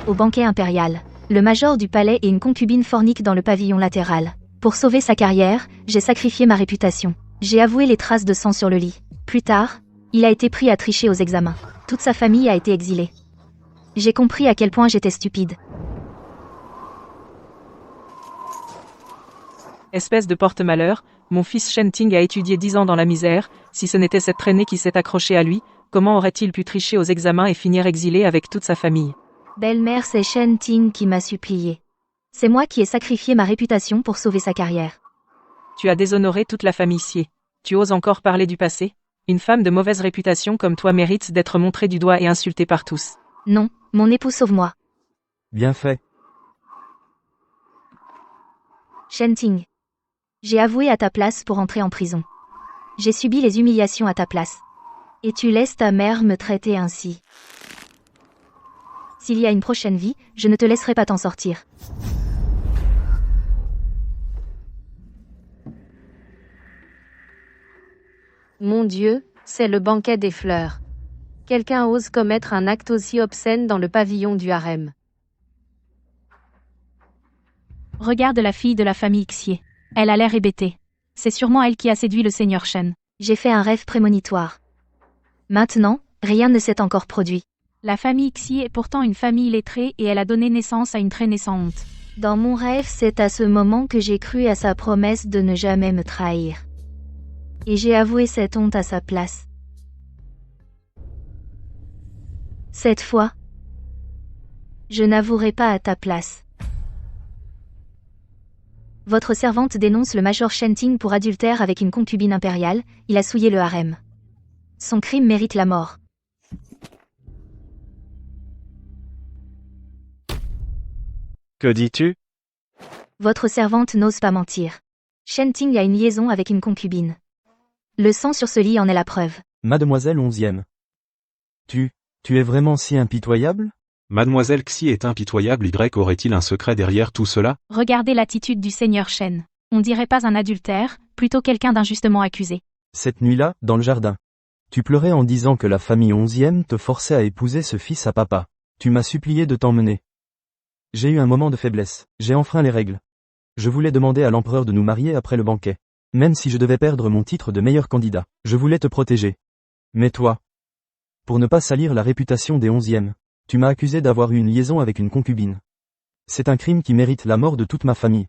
Au banquet impérial. Le major du palais et une concubine forniquent dans le pavillon latéral. Pour sauver sa carrière, j'ai sacrifié ma réputation. J'ai avoué les traces de sang sur le lit. Plus tard, il a été pris à tricher aux examens. Toute sa famille a été exilée. J'ai compris à quel point j'étais stupide. Espèce de porte-malheur, mon fils Shen Ting a étudié 10 ans dans la misère, si ce n'était cette traînée qui s'est accrochée à lui, comment aurait-il pu tricher aux examens et finir exilé avec toute sa famille? Belle-mère, c'est Shen Ting qui m'a supplié. C'est moi qui ai sacrifié ma réputation pour sauver sa carrière. Tu as déshonoré toute la famille Xie. Tu oses encore parler du passé? Une femme de mauvaise réputation comme toi mérite d'être montrée du doigt et insultée par tous. Non, mon époux sauve-moi. Bien fait. Shen Ting. J'ai avoué à ta place pour entrer en prison. J'ai subi les humiliations à ta place. Et tu laisses ta mère me traiter ainsi. S'il y a une prochaine vie, je ne te laisserai pas t'en sortir. Mon Dieu, c'est le banquet des fleurs. Quelqu'un ose commettre un acte aussi obscène dans le pavillon du harem. Regarde la fille de la famille Xie. Elle a l'air hébétée. C'est sûrement elle qui a séduit le seigneur Shen. J'ai fait un rêve prémonitoire. Maintenant, rien ne s'est encore produit. La famille Xie est pourtant une famille lettrée et elle a donné naissance à une traînée sans honte. Dans mon rêve, c'est à ce moment que j'ai cru à sa promesse de ne jamais me trahir. Et j'ai avoué cette honte à sa place. Cette fois, je n'avouerai pas à ta place. Votre servante dénonce le major Shen Ting pour adultère avec une concubine impériale, il a souillé le harem. Son crime mérite la mort. Que dis-tu? Votre servante n'ose pas mentir. Shen Ting a une liaison avec une concubine. Le sang sur ce lit en est la preuve. Mademoiselle 11e. Tu es vraiment si impitoyable? Mademoiselle Xie est impitoyable. Y aurait-il un secret derrière tout cela? Regardez l'attitude du seigneur Shen. On dirait pas un adultère, plutôt quelqu'un d'injustement accusé. Cette nuit-là, dans le jardin. Tu pleurais en disant que la famille 11e te forçait à épouser ce fils à papa. Tu m'as supplié de t'emmener. J'ai eu un moment de faiblesse. J'ai enfreint les règles. Je voulais demander à l'empereur de nous marier après le banquet. Même si je devais perdre mon titre de meilleur candidat. Je voulais te protéger. Mais toi, pour ne pas salir la réputation des 11e, tu m'as accusé d'avoir eu une liaison avec une concubine. C'est un crime qui mérite la mort de toute ma famille.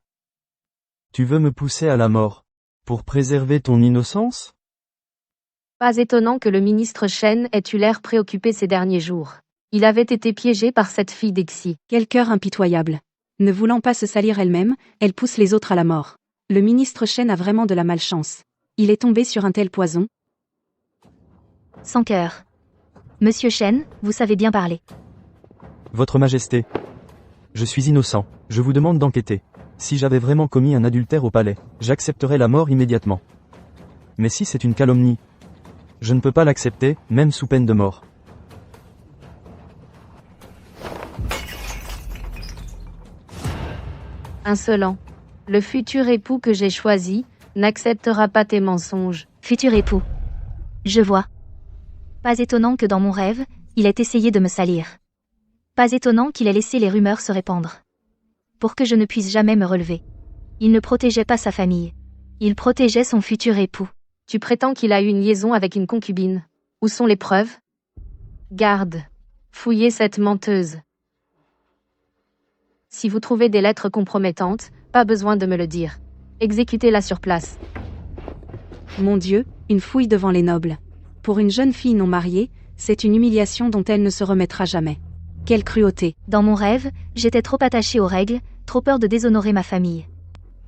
Tu veux me pousser à la mort, pour préserver ton innocence? Pas étonnant que le ministre Shen ait eu l'air préoccupé ces derniers jours. Il avait été piégé par cette fille d'Exi. Quel cœur impitoyable. Ne voulant pas se salir elle-même, elle pousse les autres à la mort. Le ministre Shen a vraiment de la malchance. Il est tombé sur un tel poison. Sans cœur. Monsieur Shen, vous savez bien parler. Votre Majesté. Je suis innocent. Je vous demande d'enquêter. Si j'avais vraiment commis un adultère au palais, j'accepterais la mort immédiatement. Mais si c'est une calomnie, je ne peux pas l'accepter, même sous peine de mort. Insolent. Le futur époux que j'ai choisi n'acceptera pas tes mensonges. Futur époux. Je vois. Pas étonnant que dans mon rêve, il ait essayé de me salir. Pas étonnant qu'il ait laissé les rumeurs se répandre. Pour que je ne puisse jamais me relever. Il ne protégeait pas sa famille. Il protégeait son futur époux. Tu prétends qu'il a eu une liaison avec une concubine. Où sont les preuves? Garde. Fouillez cette menteuse. Si vous trouvez des lettres compromettantes, pas besoin de me le dire. Exécutez-la sur place. Mon Dieu, une fouille devant les nobles. Pour une jeune fille non mariée, c'est une humiliation dont elle ne se remettra jamais. Quelle cruauté. Dans mon rêve, j'étais trop attachée aux règles, trop peur de déshonorer ma famille.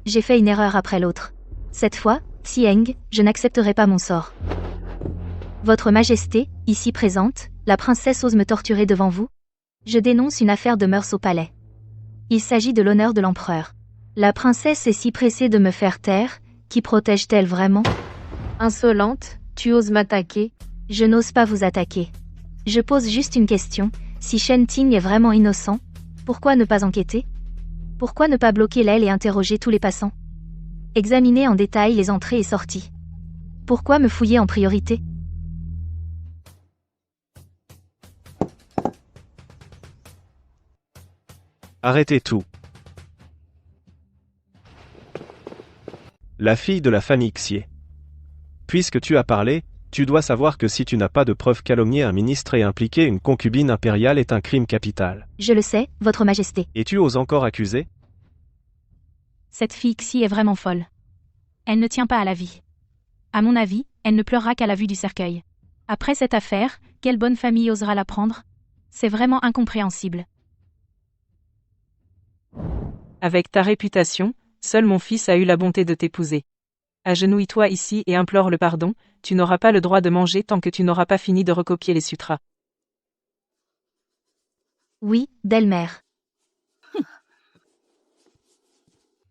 J'ai fait une erreur après l'autre. Cette fois, Xieng, je n'accepterai pas mon sort. Votre Majesté, ici présente, la princesse ose me torturer devant vous? Je dénonce une affaire de mœurs au palais. Il s'agit de l'honneur de l'empereur. La princesse est si pressée de me faire taire, qui protège-t-elle vraiment? Insolente, tu oses m'attaquer? Je n'ose pas vous attaquer. Je pose juste une question, si Shen Ting est vraiment innocent, pourquoi ne pas enquêter? Pourquoi ne pas bloquer l'aile et interroger tous les passants? Examiner en détail les entrées et sorties. Pourquoi me fouiller en priorité? Arrêtez tout. La fille de la famille Xier. Puisque tu as parlé, tu dois savoir que si tu n'as pas de preuves, calomnier un ministre et impliquer une concubine impériale est un crime capital. Je le sais, Votre Majesté. Et tu oses encore accuser? Cette fille Xi est vraiment folle. Elle ne tient pas à la vie. À mon avis, elle ne pleurera qu'à la vue du cercueil. Après cette affaire, quelle bonne famille osera la prendre? C'est vraiment incompréhensible. Avec ta réputation, seul mon fils a eu la bonté de t'épouser. Agenouille-toi ici et implore le pardon, tu n'auras pas le droit de manger tant que tu n'auras pas fini de recopier les sutras. Oui, belle-mère.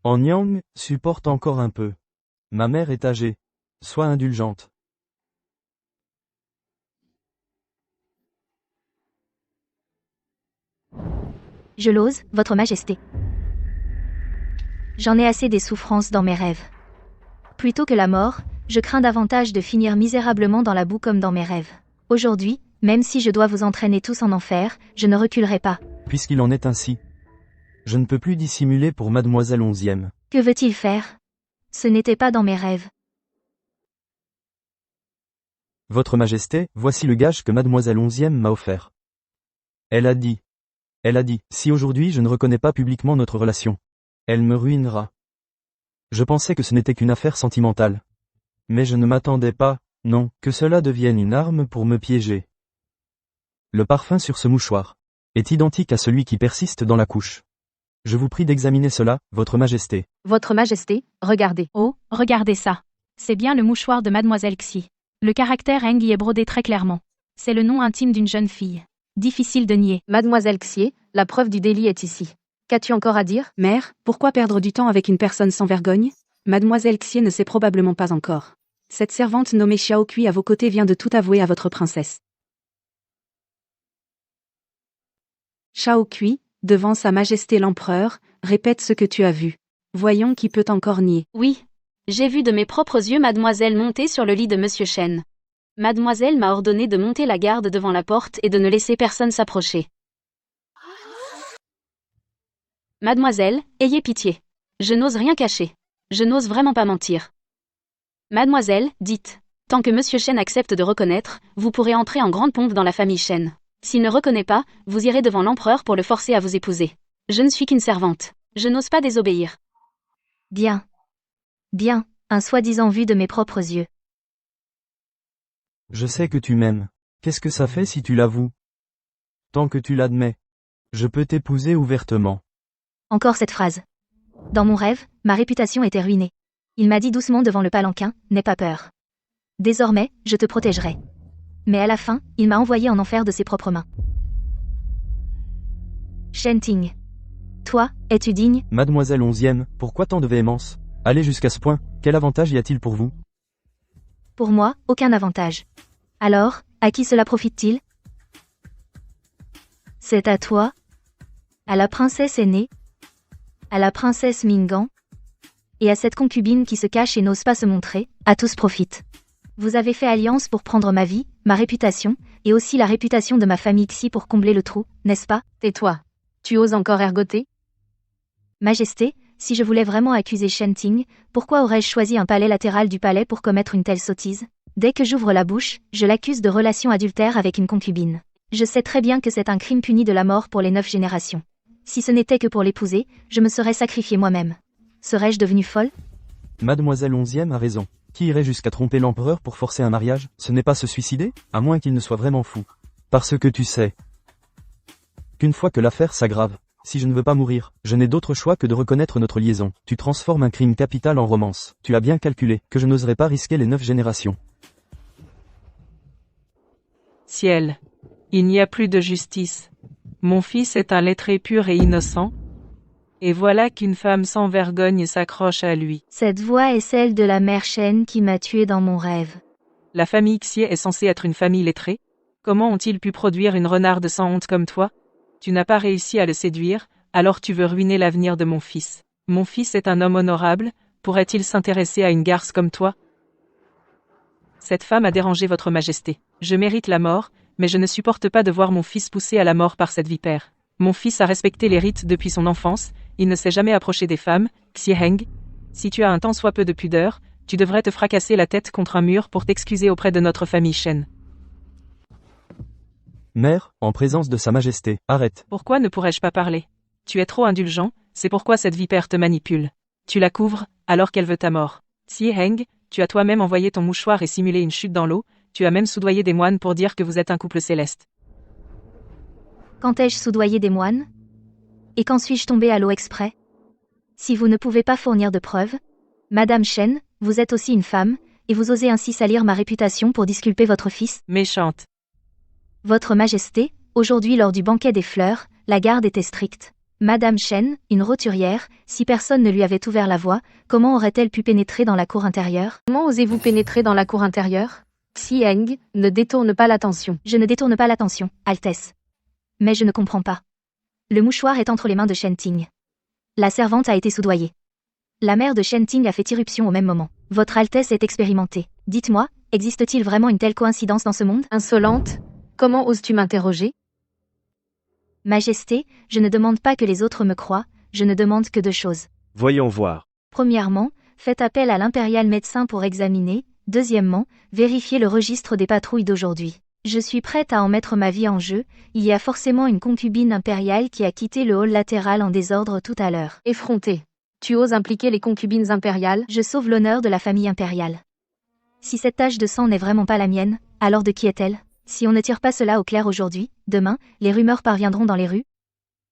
Anyang, supporte encore un peu. Ma mère est âgée. Sois indulgente. Je l'ose, Votre Majesté. J'en ai assez des souffrances dans mes rêves. Plutôt que la mort, je crains davantage de finir misérablement dans la boue comme dans mes rêves. Aujourd'hui, même si je dois vous entraîner tous en enfer, je ne reculerai pas. Puisqu'il en est ainsi. Je ne peux plus dissimuler pour Mademoiselle Onzième. Que veut-il faire? Ce n'était pas dans mes rêves. Votre Majesté, voici le gage que Mademoiselle Onzième m'a offert. Elle a dit, si aujourd'hui je ne reconnais pas publiquement notre relation, elle me ruinera. Je pensais que ce n'était qu'une affaire sentimentale. Mais je ne m'attendais pas, non, que cela devienne une arme pour me piéger. Le parfum sur ce mouchoir est identique à celui qui persiste dans la couche. Je vous prie d'examiner cela, Votre Majesté. Votre Majesté, regardez. Oh, regardez ça. C'est bien le mouchoir de Mademoiselle Xi. Le caractère Heng y est brodé très clairement. C'est le nom intime d'une jeune fille. Difficile de nier. Mademoiselle Xier, la preuve du délit est ici. Qu'as-tu encore à dire? Mère, pourquoi perdre du temps avec une personne sans vergogne? Mademoiselle Xier ne sait probablement pas encore. Cette servante nommée Xiao Kui à vos côtés vient de tout avouer à votre princesse. Xiao Kui, devant Sa Majesté l'Empereur, répète ce que tu as vu. Voyons qui peut encore nier. Oui. J'ai vu de mes propres yeux Mademoiselle monter sur le lit de Monsieur Shen. Mademoiselle m'a ordonné de monter la garde devant la porte et de ne laisser personne s'approcher. Mademoiselle, ayez pitié. Je n'ose rien cacher. Je n'ose vraiment pas mentir. Mademoiselle, dites. Tant que Monsieur Shen accepte de reconnaître, vous pourrez entrer en grande pompe dans la famille Shen. S'il ne reconnaît pas, vous irez devant l'empereur pour le forcer à vous épouser. Je ne suis qu'une servante. Je n'ose pas désobéir. Bien. Bien, un soi-disant vu de mes propres yeux. Je sais que tu m'aimes. Qu'est-ce que ça fait si tu l'avoues? Tant que tu l'admets. Je peux t'épouser ouvertement. Encore cette phrase. Dans mon rêve, ma réputation était ruinée. Il m'a dit doucement devant le palanquin, n'aie pas peur. Désormais, je te protégerai. Mais à la fin, il m'a envoyé en enfer de ses propres mains. Shen Ting. Toi, es-tu digne? Mademoiselle Onzième, pourquoi tant de véhémence? Allez jusqu'à ce point, quel avantage y a-t-il pour vous? Pour moi, aucun avantage. Alors, à qui cela profite-t-il? C'est à toi? À la princesse aînée? À la princesse Mingan? Et à cette concubine qui se cache et n'ose pas se montrer, à tous profite. Vous avez fait alliance pour prendre ma vie, ma réputation, et aussi la réputation de ma famille Xi pour combler le trou, n'est-ce pas? Tais-toi. Tu oses encore ergoter? Majesté, si je voulais vraiment accuser Shen Ting, pourquoi aurais-je choisi un palais latéral du palais pour commettre une telle sottise? Dès que j'ouvre la bouche, je l'accuse de relation adultère avec une concubine. Je sais très bien que c'est un crime puni de la mort pour les 9 générations. Si ce n'était que pour l'épouser, je me serais sacrifiée moi-même. Serais-je devenue folle? Mademoiselle Onzième a raison. Qui irait jusqu'à tromper l'empereur pour forcer un mariage? Ce n'est pas se suicider? À moins qu'il ne soit vraiment fou. Parce que tu sais qu'une fois que l'affaire s'aggrave, si je ne veux pas mourir, je n'ai d'autre choix que de reconnaître notre liaison. Tu transformes un crime capital en romance. Tu as bien calculé que je n'oserais pas risquer les 9 générations. Ciel. Il n'y a plus de justice. Mon fils est un lettré pur et innocent. Et voilà qu'une femme sans vergogne s'accroche à lui. Cette voix est celle de la mère Shen qui m'a tuée dans mon rêve. La famille Xier est censée être une famille lettrée. Comment ont-ils pu produire une renarde sans honte comme toi? Tu n'as pas réussi à le séduire, alors tu veux ruiner l'avenir de mon fils. Mon fils est un homme honorable, pourrait-il s'intéresser à une garce comme toi? Cette femme a dérangé votre majesté. Je mérite la mort, mais je ne supporte pas de voir mon fils poussé à la mort par cette vipère. Mon fils a respecté les rites depuis son enfance, il ne s'est jamais approché des femmes, Xieheng. Si tu as un tant soit peu de pudeur, tu devrais te fracasser la tête contre un mur pour t'excuser auprès de notre famille Shen. Mère, en présence de Sa Majesté, arrête. Pourquoi ne pourrais-je pas parler? Tu es trop indulgent, c'est pourquoi cette vipère te manipule. Tu la couvres, alors qu'elle veut ta mort. Xieheng, tu as toi-même envoyé ton mouchoir et simulé une chute dans l'eau, tu as même soudoyé des moines pour dire que vous êtes un couple céleste. Quand ai-je soudoyé des moines? Et quand suis-je tombé à l'eau exprès? Si vous ne pouvez pas fournir de preuves, Madame Shen, vous êtes aussi une femme, et vous osez ainsi salir ma réputation pour disculper votre fils? Méchante. Votre Majesté, aujourd'hui lors du banquet des fleurs, la garde était stricte. Madame Shen, une roturière, si personne ne lui avait ouvert la voie, comment aurait-elle pu pénétrer dans la cour intérieure? Comment osez-vous pénétrer dans la cour intérieure? Xieheng, ne détourne pas l'attention. Je ne détourne pas l'attention, Altesse. Mais je ne comprends pas. Le mouchoir est entre les mains de Shen Ting. La servante a été soudoyée. La mère de Shen Ting a fait irruption au même moment. Votre Altesse est expérimentée. Dites-moi, existe-t-il vraiment une telle coïncidence dans ce monde? Insolente, comment oses-tu m'interroger? Majesté, je ne demande pas que les autres me croient, je ne demande que deux choses. Voyons voir. Premièrement, faites appel à l'impérial médecin pour examiner. Deuxièmement, vérifiez le registre des patrouilles d'aujourd'hui. Je suis prête à en mettre ma vie en jeu, il y a forcément une concubine impériale qui a quitté le hall latéral en désordre tout à l'heure. Effronté. Tu oses impliquer les concubines impériales? Je sauve l'honneur de la famille impériale. Si cette tache de sang n'est vraiment pas la mienne, alors de qui est-elle? Si on ne tire pas cela au clair aujourd'hui, demain, les rumeurs parviendront dans les rues.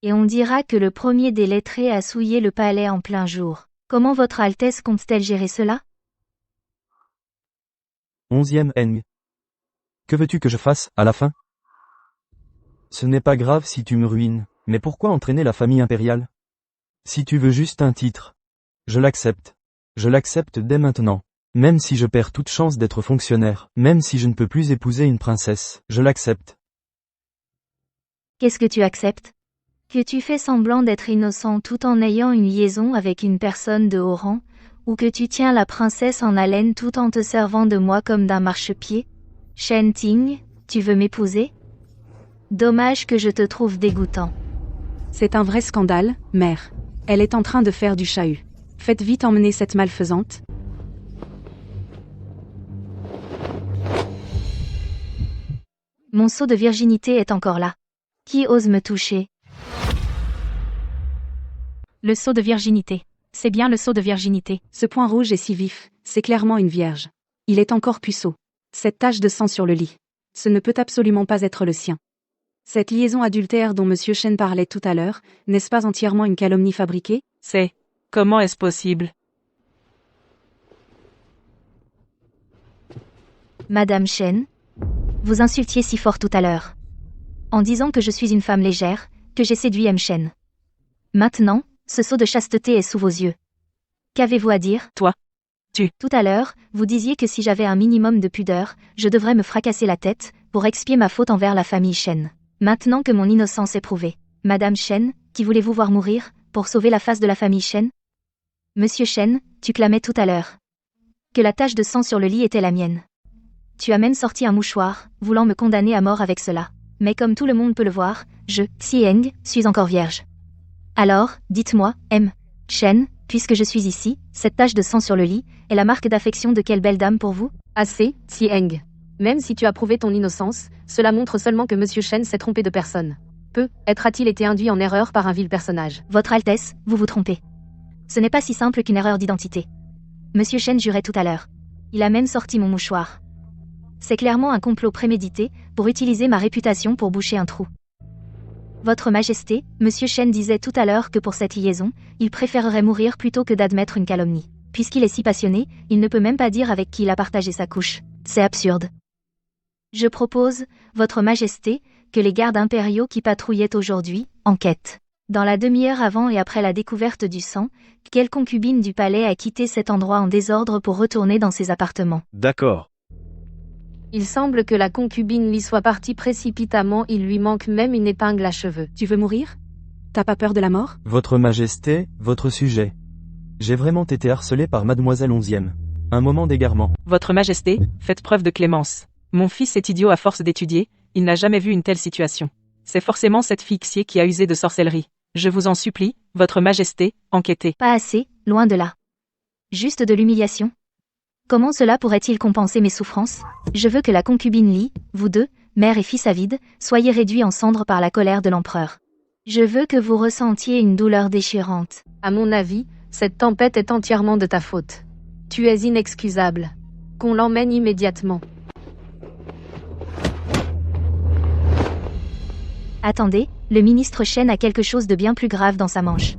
Et on dira que le premier des lettrés a souillé le palais en plein jour. Comment votre Altesse compte-t-elle gérer cela? 11e Eng. Que veux-tu que je fasse, à la fin? Ce n'est pas grave si tu me ruines, mais pourquoi entraîner la famille impériale? Si tu veux juste un titre. Je l'accepte. Je l'accepte dès maintenant. Même si je perds toute chance d'être fonctionnaire, même si je ne peux plus épouser une princesse, je l'accepte. Qu'est-ce que tu acceptes? Que tu fais semblant d'être innocent tout en ayant une liaison avec une personne de haut rang, ou que tu tiens la princesse en haleine tout en te servant de moi comme d'un marchepied? Shen Ting, tu veux m'épouser? Dommage que je te trouve dégoûtant. C'est un vrai scandale, mère. Elle est en train de faire du chahut. Faites vite emmener cette malfaisante. Mon sceau de virginité est encore là. Qui ose me toucher? Le sceau de virginité. C'est bien le sceau de virginité. Ce point rouge est si vif, c'est clairement une vierge. Il est encore puceau. Cette tache de sang sur le lit. Ce ne peut absolument pas être le sien. Cette liaison adultère dont Monsieur Shen parlait tout à l'heure, n'est-ce pas entièrement une calomnie fabriquée? Comment est-ce possible? Madame Shen, vous insultiez si fort tout à l'heure. En disant que je suis une femme légère, que j'ai séduit M. Shen. Maintenant, ce sceau de chasteté est sous vos yeux. Qu'avez-vous à dire? Toi. Tout à l'heure, vous disiez que si j'avais un minimum de pudeur, je devrais me fracasser la tête, pour expier ma faute envers la famille Shen. Maintenant que mon innocence est prouvée. Madame Shen, qui voulez-vous voir mourir, pour sauver la face de la famille Shen? Monsieur Shen, tu clamais tout à l'heure que la tache de sang sur le lit était la mienne. Tu as même sorti un mouchoir, voulant me condamner à mort avec cela. Mais comme tout le monde peut le voir, je, Xieheng, suis encore vierge. Alors, dites-moi, M. Shen, puisque je suis ici, cette tache de sang sur le lit, est la marque d'affection de quelle belle dame pour vous? Assez, Xieheng. Même si tu as prouvé ton innocence, cela montre seulement que Monsieur Shen s'est trompé de personne. Peut-être a-t-il été induit en erreur par un vil personnage. Votre Altesse, vous vous trompez. Ce n'est pas si simple qu'une erreur d'identité. Monsieur Shen jurait tout à l'heure. Il a même sorti mon mouchoir. C'est clairement un complot prémédité, pour utiliser ma réputation pour boucher un trou. Votre Majesté, Monsieur Shen disait tout à l'heure que pour cette liaison, il préférerait mourir plutôt que d'admettre une calomnie. Puisqu'il est si passionné, il ne peut même pas dire avec qui il a partagé sa couche. C'est absurde. Je propose, Votre Majesté, que les gardes impériaux qui patrouillaient aujourd'hui, enquêtent. Dans la demi-heure avant et après la découverte du sang, quelle concubine du palais a quitté cet endroit en désordre pour retourner dans ses appartements? D'accord. Il semble que la concubine lui soit partie précipitamment, il lui manque même une épingle à cheveux. Tu veux mourir? T'as pas peur de la mort? Votre Majesté, votre sujet. J'ai vraiment été harcelé par Mademoiselle 11e. Un moment d'égarement. Votre Majesté, faites preuve de clémence. Mon fils est idiot à force d'étudier, il n'a jamais vu une telle situation. C'est forcément cette fille Xie qui a usé de sorcellerie. Je vous en supplie, votre majesté, enquêtez. Pas assez, loin de là. Juste de l'humiliation. Comment cela pourrait-il compenser mes souffrances? Je veux que la concubine Li, vous deux, mère et fils avides, soyez réduits en cendres par la colère de l'empereur. Je veux que vous ressentiez une douleur déchirante. À mon avis, cette tempête est entièrement de ta faute. Tu es inexcusable. Qu'on l'emmène immédiatement. Attendez, le ministre Shen a quelque chose de bien plus grave dans sa manche.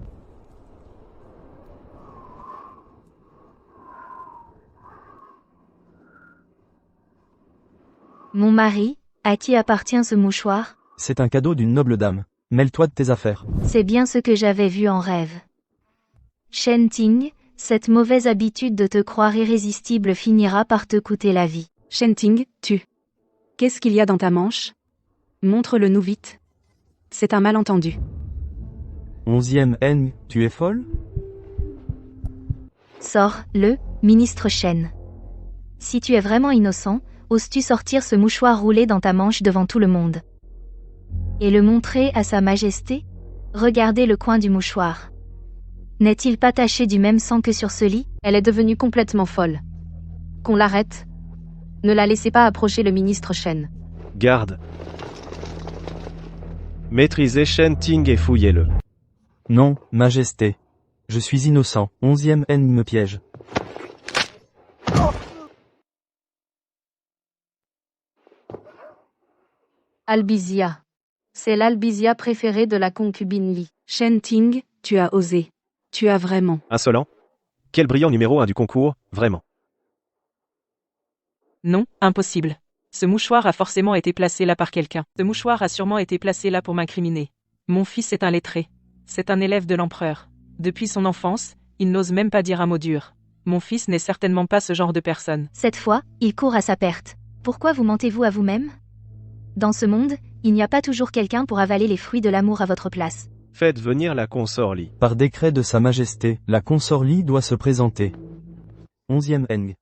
Mon mari, à qui appartient ce mouchoir? C'est un cadeau d'une noble dame. Mêle-toi de tes affaires. C'est bien ce que j'avais vu en rêve. Shen Ting, cette mauvaise habitude de te croire irrésistible finira par te coûter la vie. Shen Ting, Qu'est-ce qu'il y a dans ta manche? Montre-le-nous vite. C'est un malentendu. 11e Eng, tu es folle? Sors, le ministre Shen. Si tu es vraiment innocent, oses-tu sortir ce mouchoir roulé dans ta manche devant tout le monde? Et le montrer à sa majesté? Regardez le coin du mouchoir. N'est-il pas taché du même sang que sur ce lit? Elle est devenue complètement folle. Qu'on l'arrête. Ne la laissez pas approcher le ministre Shen. Garde. Maîtrisez Shen Ting et fouillez-le. Non, majesté. Je suis innocent. 11e Eng me piège. Albizia. C'est l'Albizia préférée de la concubine Li. Shen Ting, tu as osé. Tu as vraiment. Insolent? Quel brillant numéro 1 du concours, vraiment. Non, impossible. Ce mouchoir a forcément été placé là par quelqu'un. Ce mouchoir a sûrement été placé là pour m'incriminer. Mon fils est un lettré. C'est un élève de l'empereur. Depuis son enfance, il n'ose même pas dire un mot dur. Mon fils n'est certainement pas ce genre de personne. Cette fois, il court à sa perte. Pourquoi vous mentez-vous à vous-même? Dans ce monde, il n'y a pas toujours quelqu'un pour avaler les fruits de l'amour à votre place. Faites venir la consort Li. Par décret de sa majesté, la consort Li doit se présenter. 11e Eng.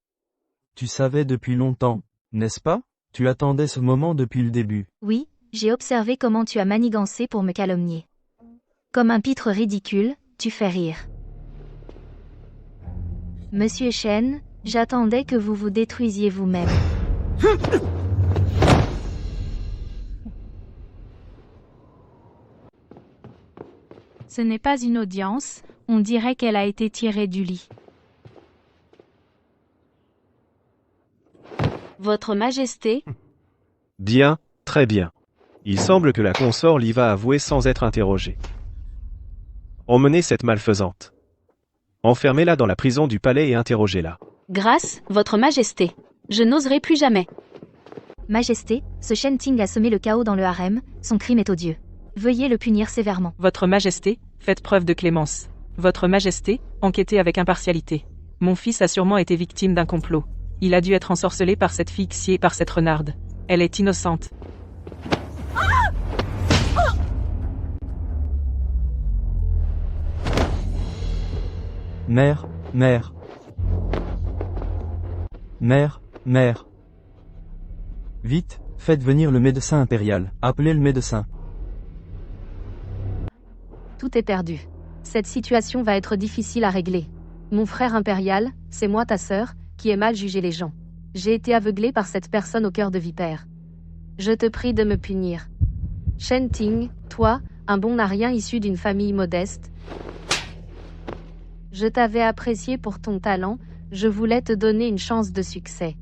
Tu savais depuis longtemps, n'est-ce pas? Tu attendais ce moment depuis le début. Oui, j'ai observé comment tu as manigancé pour me calomnier. Comme un pitre ridicule, tu fais rire. Monsieur Shen, j'attendais que vous vous détruisiez vous-même. Ce n'est pas une audience, on dirait qu'elle a été tirée du lit. Votre Majesté, Bien, très bien. Il semble que la consort Li va avouer sans être interrogée. Emmenez cette malfaisante. Enfermez-la dans la prison du palais et interrogez-la. grâce, Votre Majesté. Je n'oserai plus jamais. Majesté, ce Shen Ting a semé le chaos dans le harem, son crime est odieux. Veuillez le punir sévèrement. Votre majesté, faites preuve de clémence. Votre majesté, enquêtez avec impartialité. Mon fils a sûrement été victime d'un complot. Il a dû être ensorcelé par cette fille Xie et par cette renarde. Elle est innocente. Mère, mère. Mère, mère. Vite, faites venir le médecin impérial. Appelez le médecin. Tout est perdu. Cette situation va être difficile à régler. Mon frère impérial, c'est moi ta sœur, qui ai mal jugé les gens. J'ai été aveuglé par cette personne au cœur de vipère. Je te prie de me punir. Shen Ting, toi, un bon à rien issu d'une famille modeste. Je t'avais apprécié pour ton talent, je voulais te donner une chance de succès.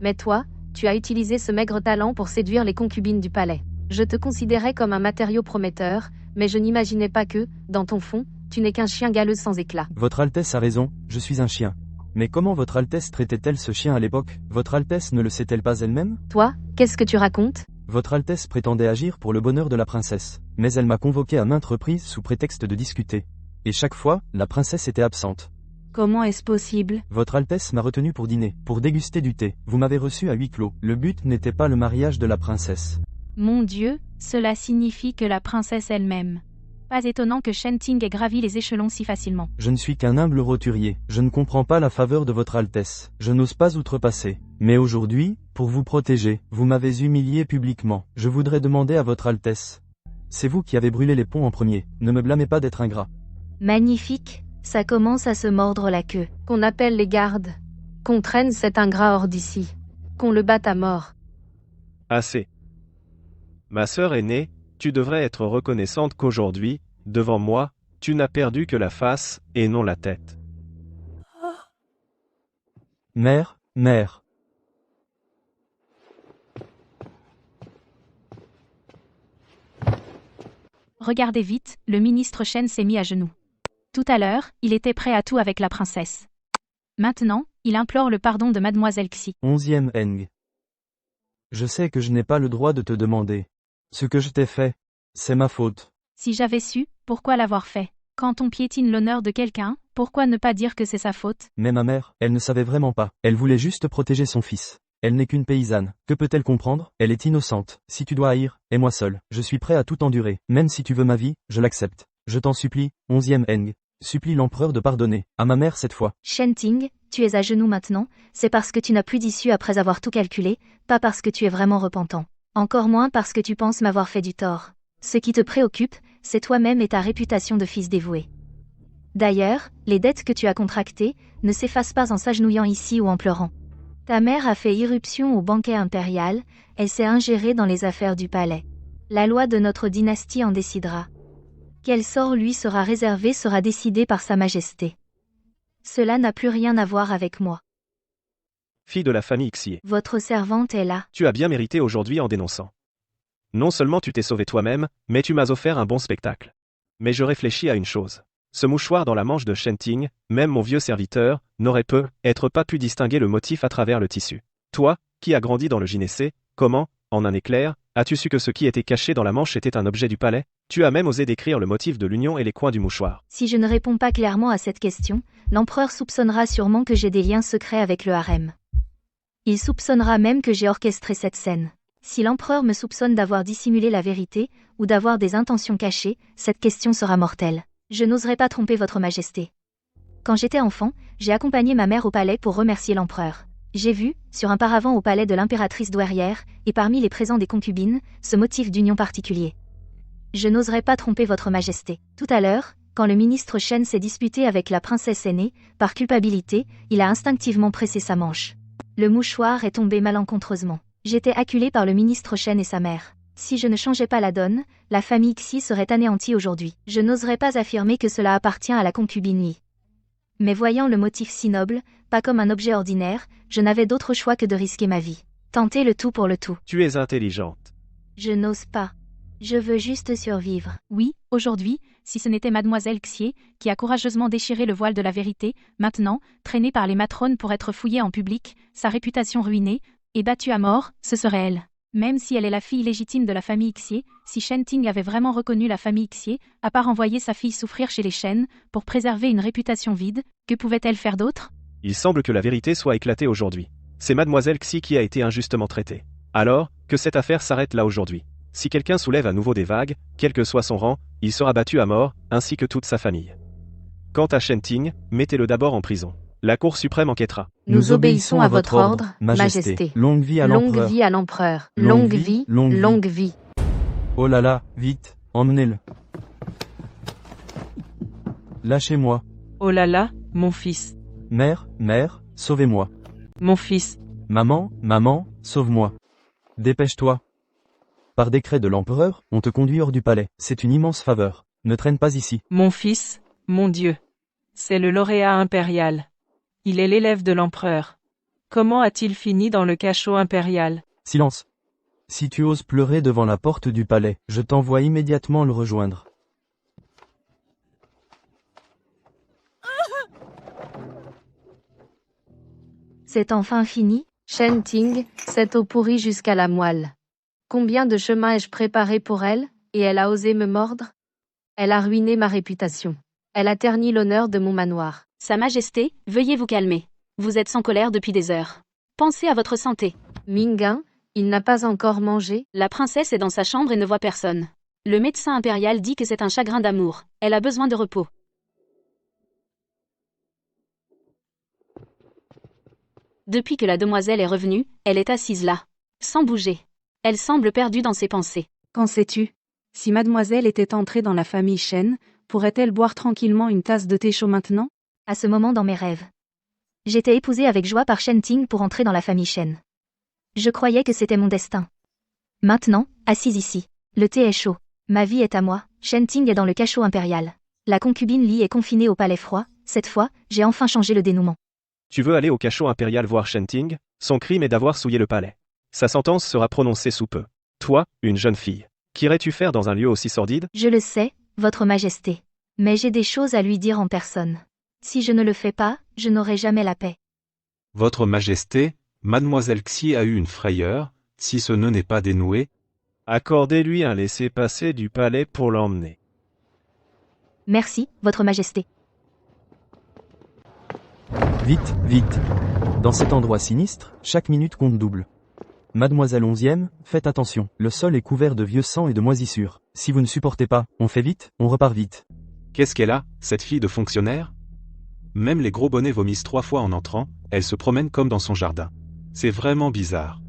Mais toi, tu as utilisé ce maigre talent pour séduire les concubines du palais. Je te considérais comme un matériau prometteur, mais je n'imaginais pas que, dans ton fond, tu n'es qu'un chien galeux sans éclat. Votre Altesse a raison, je suis un chien. Mais comment votre Altesse traitait-elle ce chien à l'époque? Votre Altesse ne le sait-elle pas elle-même? Toi, qu'est-ce que tu racontes? Votre Altesse prétendait agir pour le bonheur de la princesse, mais elle m'a convoqué à maintes reprises sous prétexte de discuter. Et chaque fois, la princesse était absente. Comment est-ce possible? Votre Altesse m'a retenu pour dîner, pour déguster du thé. Vous m'avez reçu à huis clos. Le but n'était pas le mariage de la princesse. Mon Dieu, cela signifie que la princesse elle-même. Pas étonnant que Shen Ting ait gravi les échelons si facilement. Je ne suis qu'un humble roturier, je ne comprends pas la faveur de votre Altesse, je n'ose pas outrepasser. Mais aujourd'hui, pour vous protéger, vous m'avez humilié publiquement, je voudrais demander à votre Altesse. C'est vous qui avez brûlé les ponts en premier, ne me blâmez pas d'être ingrat. Magnifique, ça commence à se mordre la queue. Qu'on appelle les gardes. Qu'on traîne cet ingrat hors d'ici. Qu'on le batte à mort. Assez. Ma sœur aînée, tu devrais être reconnaissante qu'aujourd'hui, devant moi, tu n'as perdu que la face, et non la tête. Mère, mère. Regardez vite, le ministre Shen s'est mis à genoux. Tout à l'heure, il était prêt à tout avec la princesse. Maintenant, il implore le pardon de mademoiselle Xi. 11e Eng. Je sais que je n'ai pas le droit de te demander. Ce que je t'ai fait, c'est ma faute. Si j'avais su, pourquoi l'avoir fait? Quand on piétine l'honneur de quelqu'un, pourquoi ne pas dire que c'est sa faute? Mais ma mère, elle ne savait vraiment pas. Elle voulait juste protéger son fils. Elle n'est qu'une paysanne. Que peut-elle comprendre? Elle est innocente. Si tu dois haïr, aie-moi seul. Je suis prêt à tout endurer. Même si tu veux ma vie, je l'accepte. Je t'en supplie, 11e Eng. Supplie l'empereur de pardonner. À ma mère cette fois. Shen Ting, tu es à genoux maintenant, c'est parce que tu n'as plus d'issue après avoir tout calculé, pas parce que tu es vraiment repentant. Encore moins parce que tu penses m'avoir fait du tort. Ce qui te préoccupe, c'est toi-même et ta réputation de fils dévoué. D'ailleurs, les dettes que tu as contractées ne s'effacent pas en s'agenouillant ici ou en pleurant. Ta mère a fait irruption au banquet impérial, elle s'est ingérée dans les affaires du palais. La loi de notre dynastie en décidera. Quel sort lui sera réservé sera décidé par Sa Majesté. Cela n'a plus rien à voir avec moi. Fille de la famille Xie, Votre servante est là. tu as bien mérité aujourd'hui en dénonçant. Non seulement tu t'es sauvé toi-même, mais tu m'as offert un bon spectacle. Mais je réfléchis à une chose. Ce mouchoir dans la manche de Shen Ting, même mon vieux serviteur, n'aurait peut-être pas pu distinguer le motif à travers le tissu. Toi, qui as grandi dans le gynécée, comment, en un éclair, as-tu su que ce qui était caché dans la manche était un objet du palais? Tu as même osé décrire le motif de l'union et les coins du mouchoir. Si je ne réponds pas clairement à cette question, l'empereur soupçonnera sûrement que j'ai des liens secrets avec le harem. Il soupçonnera même que j'ai orchestré cette scène. Si l'empereur me soupçonne d'avoir dissimulé la vérité, ou d'avoir des intentions cachées, cette question sera mortelle. Je n'oserais pas tromper votre majesté. Quand j'étais enfant, j'ai accompagné ma mère au palais pour remercier l'empereur. J'ai vu, sur un paravent au palais de l'impératrice douairière, et parmi les présents des concubines, ce motif d'union particulier. Je n'oserais pas tromper votre majesté. Tout à l'heure, quand le ministre Shen s'est disputé avec la princesse aînée, par culpabilité, il a instinctivement pressé sa manche. Le mouchoir est tombé malencontreusement. J'étais acculé par le ministre Shen et sa mère. Si je ne changeais pas la donne, la famille Xi serait anéantie aujourd'hui. Je n'oserais pas affirmer que cela appartient à la concubine Yi. Mais voyant le motif si noble, pas comme un objet ordinaire, je n'avais d'autre choix que de risquer ma vie. Tenter le tout pour le tout. Tu es intelligente. Je n'ose pas. Je veux juste survivre. Oui, aujourd'hui, si ce n'était mademoiselle Xie, qui a courageusement déchiré le voile de la vérité, maintenant, traînée par les matrones pour être fouillée en public, sa réputation ruinée, et battue à mort, ce serait elle. Même si elle est la fille légitime de la famille Xie, si Shen Ting avait vraiment reconnu la famille Xie, à part envoyer sa fille souffrir chez les Shen, pour préserver une réputation vide, que pouvait-elle faire d'autre? Il semble que la vérité soit éclatée aujourd'hui. C'est mademoiselle Xie qui a été injustement traitée. Alors, que cette affaire s'arrête là aujourd'hui. Si quelqu'un soulève à nouveau des vagues, quel que soit son rang, il sera battu à mort, ainsi que toute sa famille. Quant à Shen Ting, mettez-le d'abord en prison. La Cour suprême enquêtera. Nous obéissons à votre ordre, Majesté. Longue vie à Longue l'empereur. vie à l'empereur. Longue Longue vie, vie, longue vie. longue vie. Oh là là, vite, emmenez-le. Lâchez-moi. Oh là là, mon fils. Mère, mère, sauvez-moi. Mon fils. Maman, maman, sauve-moi. Dépêche-toi. Par décret de l'empereur, on te conduit hors du palais. C'est une immense faveur. Ne traîne pas ici. Mon fils, mon Dieu. C'est le lauréat impérial. Il est l'élève de l'empereur. Comment a-t-il fini dans le cachot impérial? Silence. Si tu oses pleurer devant la porte du palais, je t'envoie immédiatement le rejoindre. C'est enfin fini? Shen Ting, cette eau pourrie jusqu'à la moelle. Combien de chemin ai-je préparé pour elle, et elle a osé me mordre? Elle a ruiné ma réputation. Elle a terni l'honneur de mon manoir. Sa Majesté, veuillez vous calmer. Vous êtes sans colère depuis des heures. Pensez à votre santé. Mingun, il n'a pas encore mangé? La princesse est dans sa chambre et ne voit personne. Le médecin impérial dit que c'est un chagrin d'amour. Elle a besoin de repos. Depuis que la demoiselle est revenue, elle est assise là, sans bouger. Elle semble perdue dans ses pensées. Qu'en sais-tu? Si mademoiselle était entrée dans la famille Shen, pourrait-elle boire tranquillement une tasse de thé chaud maintenant? À ce moment dans mes rêves. J'étais épousée avec joie par Shen Ting pour entrer dans la famille Shen. Je croyais que c'était mon destin. Maintenant, assise ici. Le thé est chaud. Ma vie est à moi. Shen Ting est dans le cachot impérial. La concubine Li est confinée au palais froid. Cette fois, j'ai enfin changé le dénouement. Tu veux aller au cachot impérial voir Shen Ting? Son crime est d'avoir souillé le palais. Sa sentence sera prononcée sous peu. Toi, une jeune fille, qu'irais-tu faire dans un lieu aussi sordide? Je le sais, Votre Majesté. Mais j'ai des choses à lui dire en personne. Si je ne le fais pas, je n'aurai jamais la paix. Votre Majesté, Mademoiselle Xie a eu une frayeur, si ce nœud n'est pas dénoué. Accordez-lui un laissez-passer du palais pour l'emmener. Merci, Votre Majesté. Vite, vite. Dans cet endroit sinistre, chaque minute compte double. Mademoiselle 11e, faites attention, le sol est couvert de vieux sang et de moisissures. Si vous ne supportez pas, on fait vite, on repart vite. Qu'est-ce qu'elle a, cette fille de fonctionnaire? Même les gros bonnets vomissent 3 fois en entrant, elle se promène comme dans son jardin. C'est vraiment bizarre.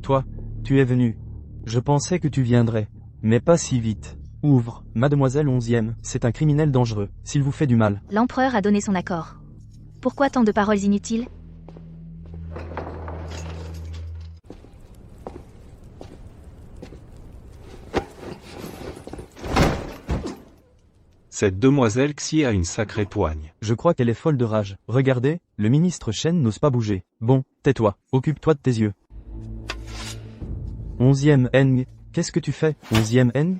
Toi, tu es venu. Je pensais que tu viendrais. Mais pas si vite. Ouvre, Mademoiselle 11e, c'est un criminel dangereux, s'il vous fait du mal. L'empereur a donné son accord. Pourquoi tant de paroles inutiles? Cette demoiselle Xie a une sacrée poigne. Je crois qu'elle est folle de rage. Regardez, le ministre Shen n'ose pas bouger. Bon, tais-toi, occupe-toi de tes yeux. 11e Eng, qu'est-ce que tu fais, 11e Eng?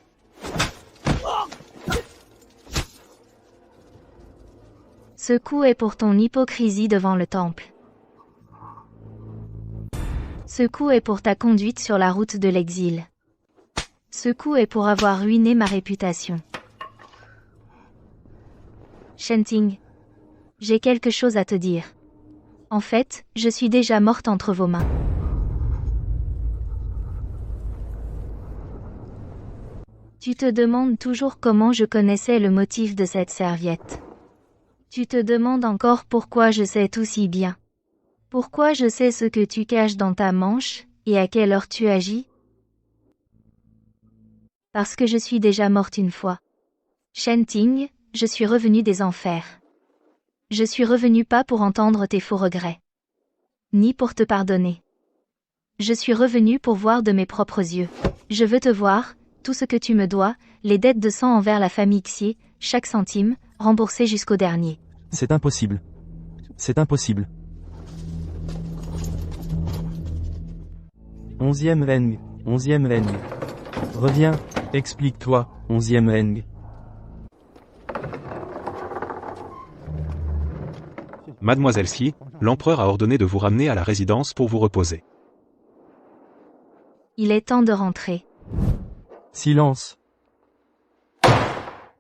Ce coup est pour ton hypocrisie devant le temple. Ce coup est pour ta conduite sur la route de l'exil. Ce coup est pour avoir ruiné ma réputation. Shen Ting, j'ai quelque chose à te dire. En fait, je suis déjà morte entre vos mains. Tu te demandes toujours comment je connaissais le motif de cette serviette. Tu te demandes encore pourquoi je sais tout si bien. Pourquoi je sais ce que tu caches dans ta manche, et à quelle heure tu agis? Parce que je suis déjà morte une fois. Shen Ting, je suis revenue des enfers. Je suis revenue pas pour entendre tes faux regrets. Ni pour te pardonner. Je suis revenue pour voir de mes propres yeux. Je veux te voir, tout ce que tu me dois, les dettes de sang envers la famille Xie, chaque centime, remboursé jusqu'au dernier. C'est impossible. C'est impossible. 11e Eng, 11e Eng. Reviens, explique-toi, 11e Eng. Mademoiselle Xie, l'empereur a ordonné de vous ramener à la résidence pour vous reposer. Il est temps de rentrer. Silence.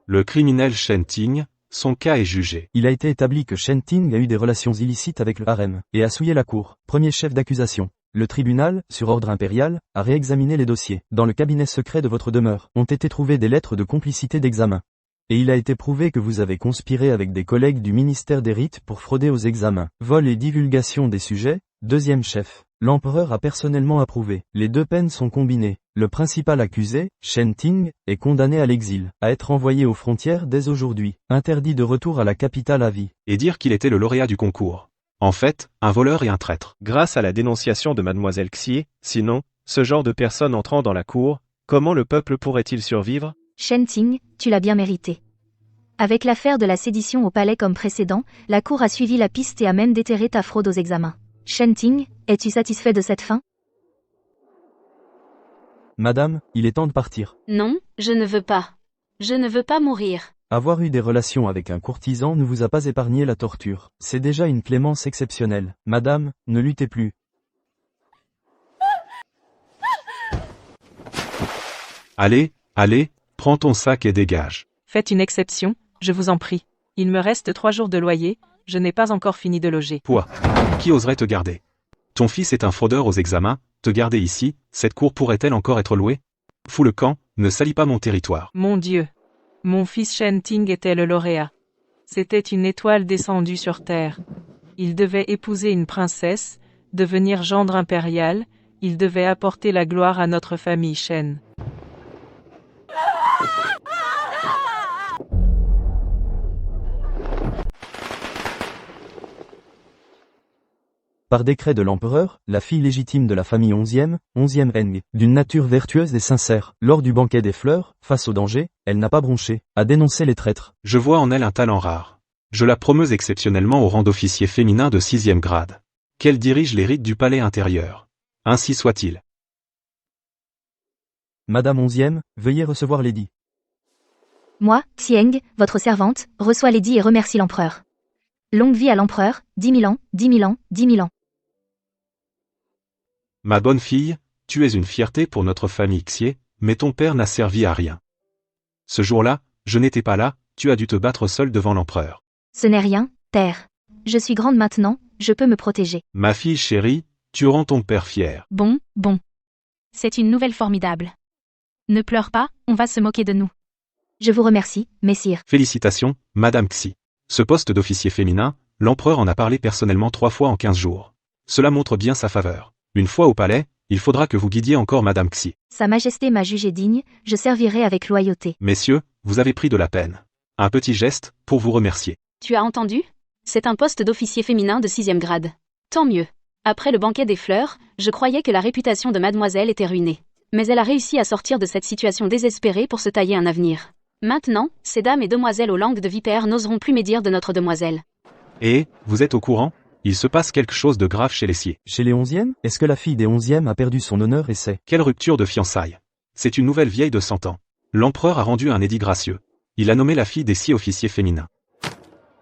Le criminel Shen Ting, son cas est jugé. Il a été établi que Shen Ting a eu des relations illicites avec le harem, et a souillé la cour. Premier chef d'accusation. Le tribunal, sur ordre impérial, a réexaminé les dossiers. Dans le cabinet secret de votre demeure, ont été trouvées des lettres de complicité d'examen. Et il a été prouvé que vous avez conspiré avec des collègues du ministère des Rites pour frauder aux examens. Vol et divulgation des sujets, deuxième chef. L'empereur a personnellement approuvé. Les deux peines sont combinées. Le principal accusé, Shen Ting, est condamné à l'exil, à être envoyé aux frontières dès aujourd'hui, interdit de retour à la capitale à vie. Et dire qu'il était le lauréat du concours. En fait, un voleur et un traître. Grâce à la dénonciation de Mademoiselle Xie, sinon, ce genre de personne entrant dans la cour, comment le peuple pourrait-il survivre? Shen Ting, tu l'as bien mérité. Avec l'affaire de la sédition au palais comme précédent, la cour a suivi la piste et a même déterré ta fraude aux examens. Shen Ting, es-tu satisfait de cette fin? Madame, il est temps de partir. Non, je ne veux pas. Je ne veux pas mourir. Avoir eu des relations avec un courtisan ne vous a pas épargné la torture. C'est déjà une clémence exceptionnelle. Madame, ne luttez plus. Allez, allez, prends ton sac et dégage. Faites une exception, je vous en prie. Il me reste 3 jours de loyer, je n'ai pas encore fini de loger. Toi, qui oserait te garder? Ton fils est un fraudeur aux examens, te garder ici, cette cour pourrait-elle encore être louée? Fous le camp, ne salis pas mon territoire. Mon Dieu. Mon fils Shen Ting était le lauréat. C'était une étoile descendue sur terre. Il devait épouser une princesse, devenir gendre impérial, il devait apporter la gloire à notre famille Shen. Par décret de l'empereur, la fille légitime de la famille 11e Heng, d'une nature vertueuse et sincère, lors du banquet des fleurs, face au danger, elle n'a pas bronché, a dénoncé les traîtres. Je vois en elle un talent rare. Je la promeus exceptionnellement au rang d'officier féminin de 6e grade. Qu'elle dirige les rites du palais intérieur. Ainsi soit-il. Madame 11e, veuillez recevoir Lady. Moi, Xieng, votre servante, reçois Lady et remercie l'empereur. Longue vie à l'empereur, 10 000 ans, 10 000 ans, 10 000 ans. Ma bonne fille, tu es une fierté pour notre famille Xie, mais ton père n'a servi à rien. Ce jour-là, je n'étais pas là, tu as dû te battre seul devant l'empereur. Ce n'est rien, père. Je suis grande maintenant, je peux me protéger. Ma fille chérie, tu rends ton père fier. Bon. C'est une nouvelle formidable. Ne pleure pas, on va se moquer de nous. Je vous remercie, messire. Félicitations, Madame Xi. Ce poste d'officier féminin, l'empereur en a parlé personnellement 3 fois en 15 jours. Cela montre bien sa faveur. Une fois au palais, il faudra que vous guidiez encore Madame Xi. Sa Majesté m'a jugé digne, je servirai avec loyauté. Messieurs, vous avez pris de la peine. Un petit geste, pour vous remercier. Tu as entendu? C'est un poste d'officier féminin de 6e grade. Tant mieux. Après le banquet des fleurs, je croyais que la réputation de mademoiselle était ruinée. Mais elle a réussi à sortir de cette situation désespérée pour se tailler un avenir. Maintenant, ces dames et demoiselles aux langues de vipère n'oseront plus médire de notre demoiselle. Et, vous êtes au courant? Il se passe quelque chose de grave chez les Xi. Chez les 11e, est-ce que la fille des 11e a perdu son honneur et c'est... Quelle rupture de fiançailles. C'est une nouvelle vieille de 100 ans. L'empereur a rendu un édit gracieux. Il a nommé la fille des 6 officiers féminins.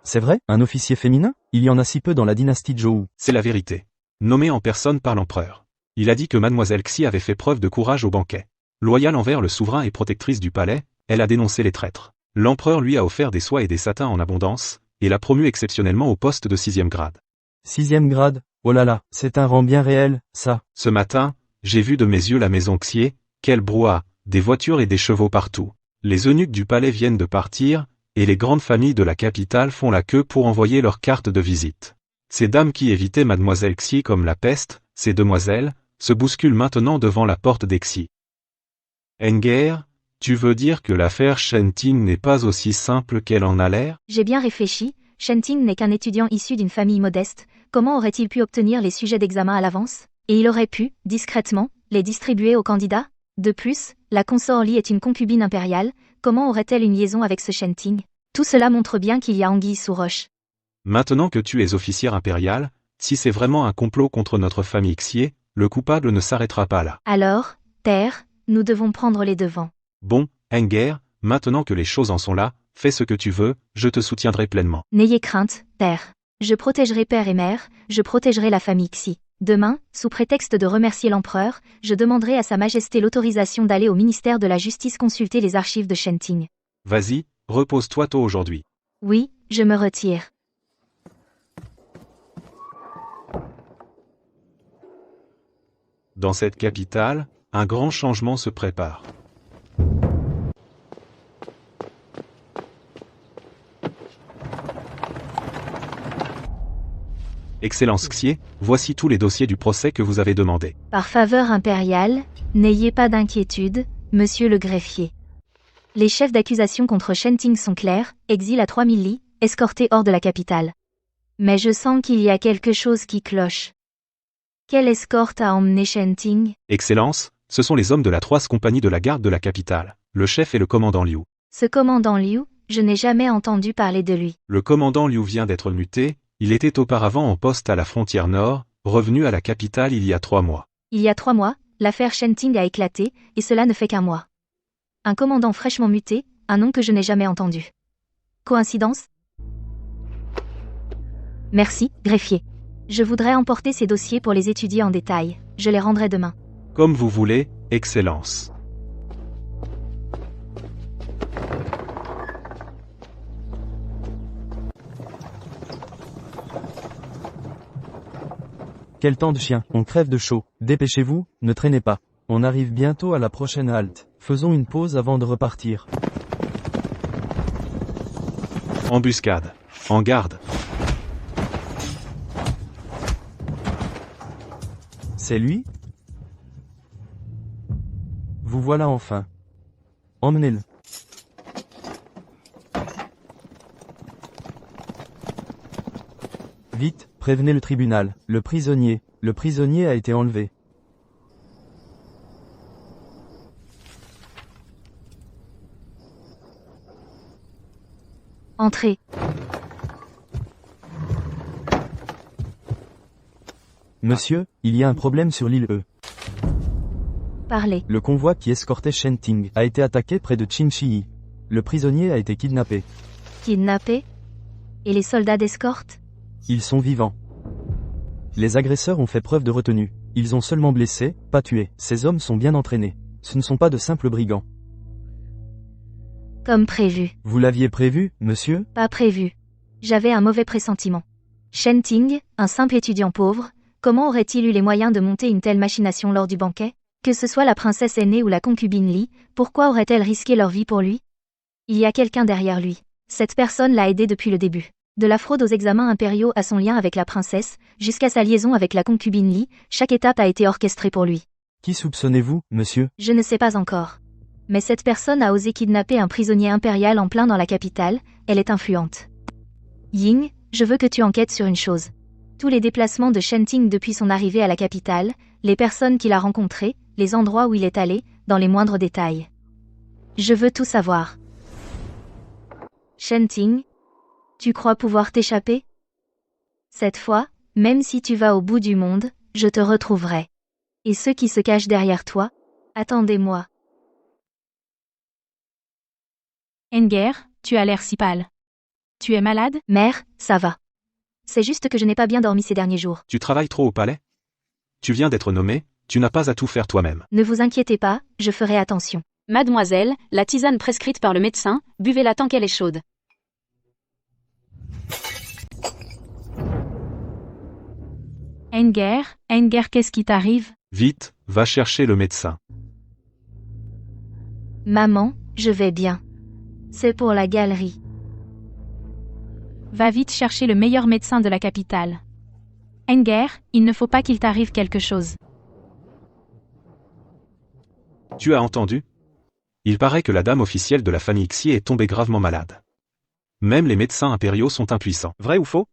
C'est vrai, un officier féminin? Il y en a si peu dans la dynastie Zhou. C'est la vérité. Nommé en personne par l'empereur. Il a dit que mademoiselle Xi avait fait preuve de courage au banquet. Loyale envers le souverain et protectrice du palais, elle a dénoncé les traîtres. L'empereur lui a offert des soies et des satins en abondance, et l'a promue exceptionnellement au poste de 6e grade. 6e grade? Oh là là, c'est un rang bien réel, ça. Ce matin, j'ai vu de mes yeux la maison Xie, quel brouhaha, des voitures et des chevaux partout. Les eunuques du palais viennent de partir, et les grandes familles de la capitale font la queue pour envoyer leurs cartes de visite. Ces dames qui évitaient mademoiselle Xi comme la peste, ces demoiselles, se bousculent maintenant devant la porte des Xi. Enger, tu veux dire que l'affaire Shen Ting n'est pas aussi simple qu'elle en a l'air? J'ai bien réfléchi, Shen Ting n'est qu'un étudiant issu d'une famille modeste, comment aurait-il pu obtenir les sujets d'examen à l'avance? Et il aurait pu, discrètement, les distribuer aux candidats? De plus, la consort Li est une concubine impériale, comment aurait-elle une liaison avec ce Shen Ting? Tout cela montre bien qu'il y a anguille sous roche. Maintenant que tu es officière impériale, si c'est vraiment un complot contre notre famille Xie, le coupable ne s'arrêtera pas là. Alors, père, nous devons prendre les devants. Bon, Enger, maintenant que les choses en sont là, fais ce que tu veux, je te soutiendrai pleinement. N'ayez crainte, père. Je protégerai père et mère, je protégerai la famille Xi. Demain, sous prétexte de remercier l'empereur, je demanderai à sa majesté l'autorisation d'aller au ministère de la Justice consulter les archives de Shen Ting. Vas-y, repose-toi tôt aujourd'hui. Oui, je me retire. Dans cette capitale, un grand changement se prépare. Excellence Xie, voici tous les dossiers du procès que vous avez demandé. Par faveur impériale, n'ayez pas d'inquiétude, monsieur le greffier. Les chefs d'accusation contre Shen Ting sont clairs, exil à 3000 li, escorté hors de la capitale. Mais je sens qu'il y a quelque chose qui cloche. Quelle escorte a emmené Shen Ting? Excellence, ce sont les hommes de la 3e compagnie de la garde de la capitale. Le chef est le commandant Liu. Ce commandant Liu, je n'ai jamais entendu parler de lui. Le commandant Liu vient d'être muté, il était auparavant en poste à la frontière nord, revenu à la capitale il y a 3 mois. Il y a 3 mois, l'affaire Shen Ting a éclaté, et cela ne fait qu'un mois. Un commandant fraîchement muté, un nom que je n'ai jamais entendu. Coïncidence? Merci, greffier. Je voudrais emporter ces dossiers pour les étudier en détail, je les rendrai demain. Comme vous voulez, Excellence. Quel temps de chien, on crève de chaud, dépêchez-vous, ne traînez pas. On arrive bientôt à la prochaine halte. Faisons une pause avant de repartir. Embuscade. En garde. C'est lui? Vous voilà enfin. Emmenez-le. Vite, prévenez le tribunal. Le prisonnier a été enlevé. Entrez. Monsieur, il y a un problème sur l'île E. Parlez. Le convoi qui escortait Shen Ting a été attaqué près de Qinchi. Le prisonnier a été kidnappé. Kidnappé? Et les soldats d'escorte? Ils sont vivants. Les agresseurs ont fait preuve de retenue. Ils ont seulement blessé, pas tué. Ces hommes sont bien entraînés. Ce ne sont pas de simples brigands. Comme prévu. Vous l'aviez prévu, monsieur? Pas prévu. J'avais un mauvais pressentiment. Shen Ting, un simple étudiant pauvre, comment aurait-il eu les moyens de monter une telle machination lors du banquet? Que ce soit la princesse aînée ou la concubine Li, pourquoi aurait-elle risqué leur vie pour lui? Il y a quelqu'un derrière lui. Cette personne l'a aidé depuis le début. De la fraude aux examens impériaux à son lien avec la princesse, jusqu'à sa liaison avec la concubine Li, chaque étape a été orchestrée pour lui. Qui soupçonnez-vous, monsieur? Je ne sais pas encore. Mais cette personne a osé kidnapper un prisonnier impérial en plein dans la capitale, elle est influente. Ying, je veux que tu enquêtes sur une chose. Tous les déplacements de Shen Ting depuis son arrivée à la capitale, les personnes qu'il a rencontrées, les endroits où il est allé, dans les moindres détails. Je veux tout savoir. Shen Ting, tu crois pouvoir t'échapper? Cette fois, même si tu vas au bout du monde, je te retrouverai. Et ceux qui se cachent derrière toi, attendez-moi. Enger, tu as l'air si pâle. Tu es malade? Mère, ça va. C'est juste que je n'ai pas bien dormi ces derniers jours. Tu travailles trop au palais? Tu viens d'être nommé, tu n'as pas à tout faire toi-même. Ne vous inquiétez pas, je ferai attention. Mademoiselle, la tisane prescrite par le médecin, buvez-la tant qu'elle est chaude. Enger, qu'est-ce qui t'arrive? Vite, va chercher le médecin. Maman, je vais bien. C'est pour la galerie. Va vite chercher le meilleur médecin de la capitale. Enger, il ne faut pas qu'il t'arrive quelque chose. Tu as entendu? Il paraît que la dame officielle de la famille Xie est tombée gravement malade. Même les médecins impériaux sont impuissants. Vrai ou faux?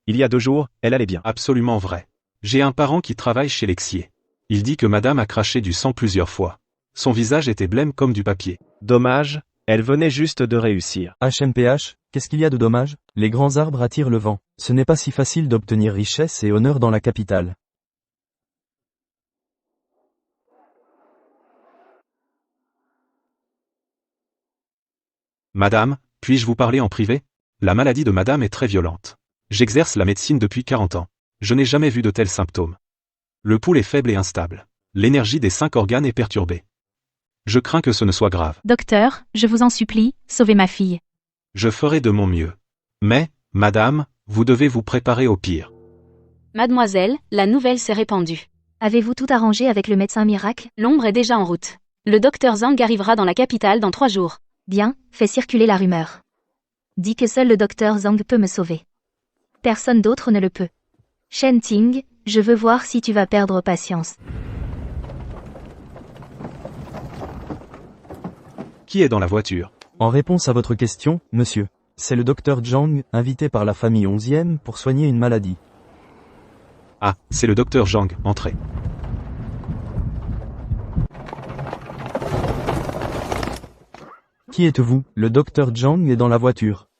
Il y a 2 jours, elle allait bien. Absolument vrai. J'ai un parent qui travaille chez les Xie. Il dit que madame a craché du sang plusieurs fois. Son visage était blême comme du papier. Dommage, elle venait juste de réussir. HMPH, qu'est-ce qu'il y a de dommage? Les grands arbres attirent le vent. Ce n'est pas si facile d'obtenir richesse et honneur dans la capitale. Madame, puis-je vous parler en privé? La maladie de madame est très violente. J'exerce la médecine depuis 40 ans. Je n'ai jamais vu de tels symptômes. Le pouls est faible et instable. L'énergie des 5 organes est perturbée. Je crains que ce ne soit grave. Docteur, je vous en supplie, sauvez ma fille. Je ferai de mon mieux. Mais, madame, vous devez vous préparer au pire. Mademoiselle, la nouvelle s'est répandue. Avez-vous tout arrangé avec le médecin miracle? L'ombre est déjà en route. Le docteur Zhang arrivera dans la capitale dans 3 jours. Bien, fais circuler la rumeur. Dis que seul le docteur Zhang peut me sauver. Personne d'autre ne le peut. Shen Ting, je veux voir si tu vas perdre patience. Qui est dans la voiture? En réponse à votre question, monsieur, c'est le docteur Zhang, invité par la famille 11e pour soigner une maladie. Ah, c'est le docteur Zhang, entrez. Qui êtes-vous? Le docteur Zhang est dans la voiture.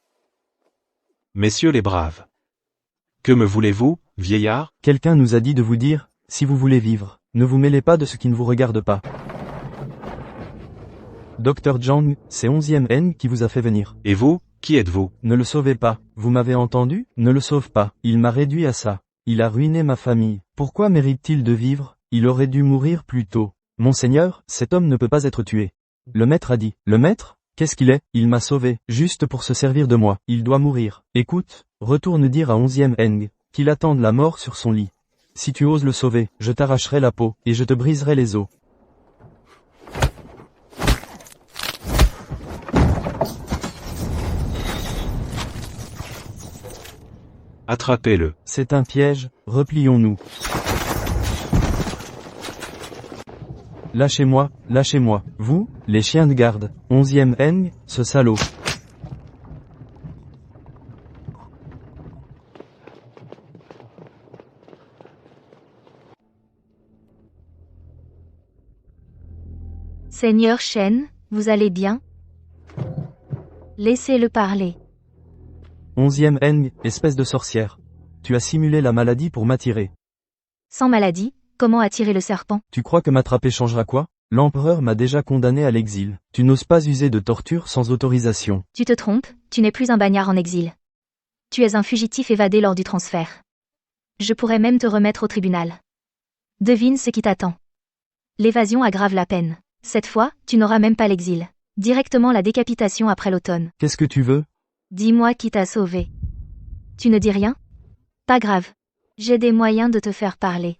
Messieurs les braves. Que me voulez-vous, vieillard? Quelqu'un nous a dit de vous dire, si vous voulez vivre, ne vous mêlez pas de ce qui ne vous regarde pas. Docteur Zhang, c'est 11e N qui vous a fait venir. Et vous, qui êtes-vous? Ne le sauvez pas. Vous m'avez entendu? Ne le sauve pas. Il m'a réduit à ça. Il a ruiné ma famille. Pourquoi mérite-t-il de vivre? Il aurait dû mourir plus tôt. Monseigneur, cet homme ne peut pas être tué. Le maître a dit. Le maître? Qu'est-ce qu'il est? Il m'a sauvé, juste pour se servir de moi. Il doit mourir. Écoute, retourne dire à 11e Eng qu'il attende la mort sur son lit. Si tu oses le sauver, je t'arracherai la peau, et je te briserai les os. Attrapez-le. C'est un piège, replions-nous. Lâchez-moi, lâchez-moi. Vous, les chiens de garde. 11e Eng, ce salaud. Seigneur Shen, vous allez bien? Laissez-le parler. 11e Eng, espèce de sorcière. Tu as simulé la maladie pour m'attirer. Sans maladie, comment attirer le serpent? Tu crois que m'attraper changera quoi? L'empereur m'a déjà condamné à l'exil. Tu n'oses pas user de torture sans autorisation. Tu te trompes, tu n'es plus un bagnard en exil. Tu es un fugitif évadé lors du transfert. Je pourrais même te remettre au tribunal. Devine ce qui t'attend. L'évasion aggrave la peine. Cette fois, tu n'auras même pas l'exil. Directement la décapitation après l'automne. Qu'est-ce que tu veux? Dis-moi qui t'a sauvé. Tu ne dis rien? Pas grave. J'ai des moyens de te faire parler.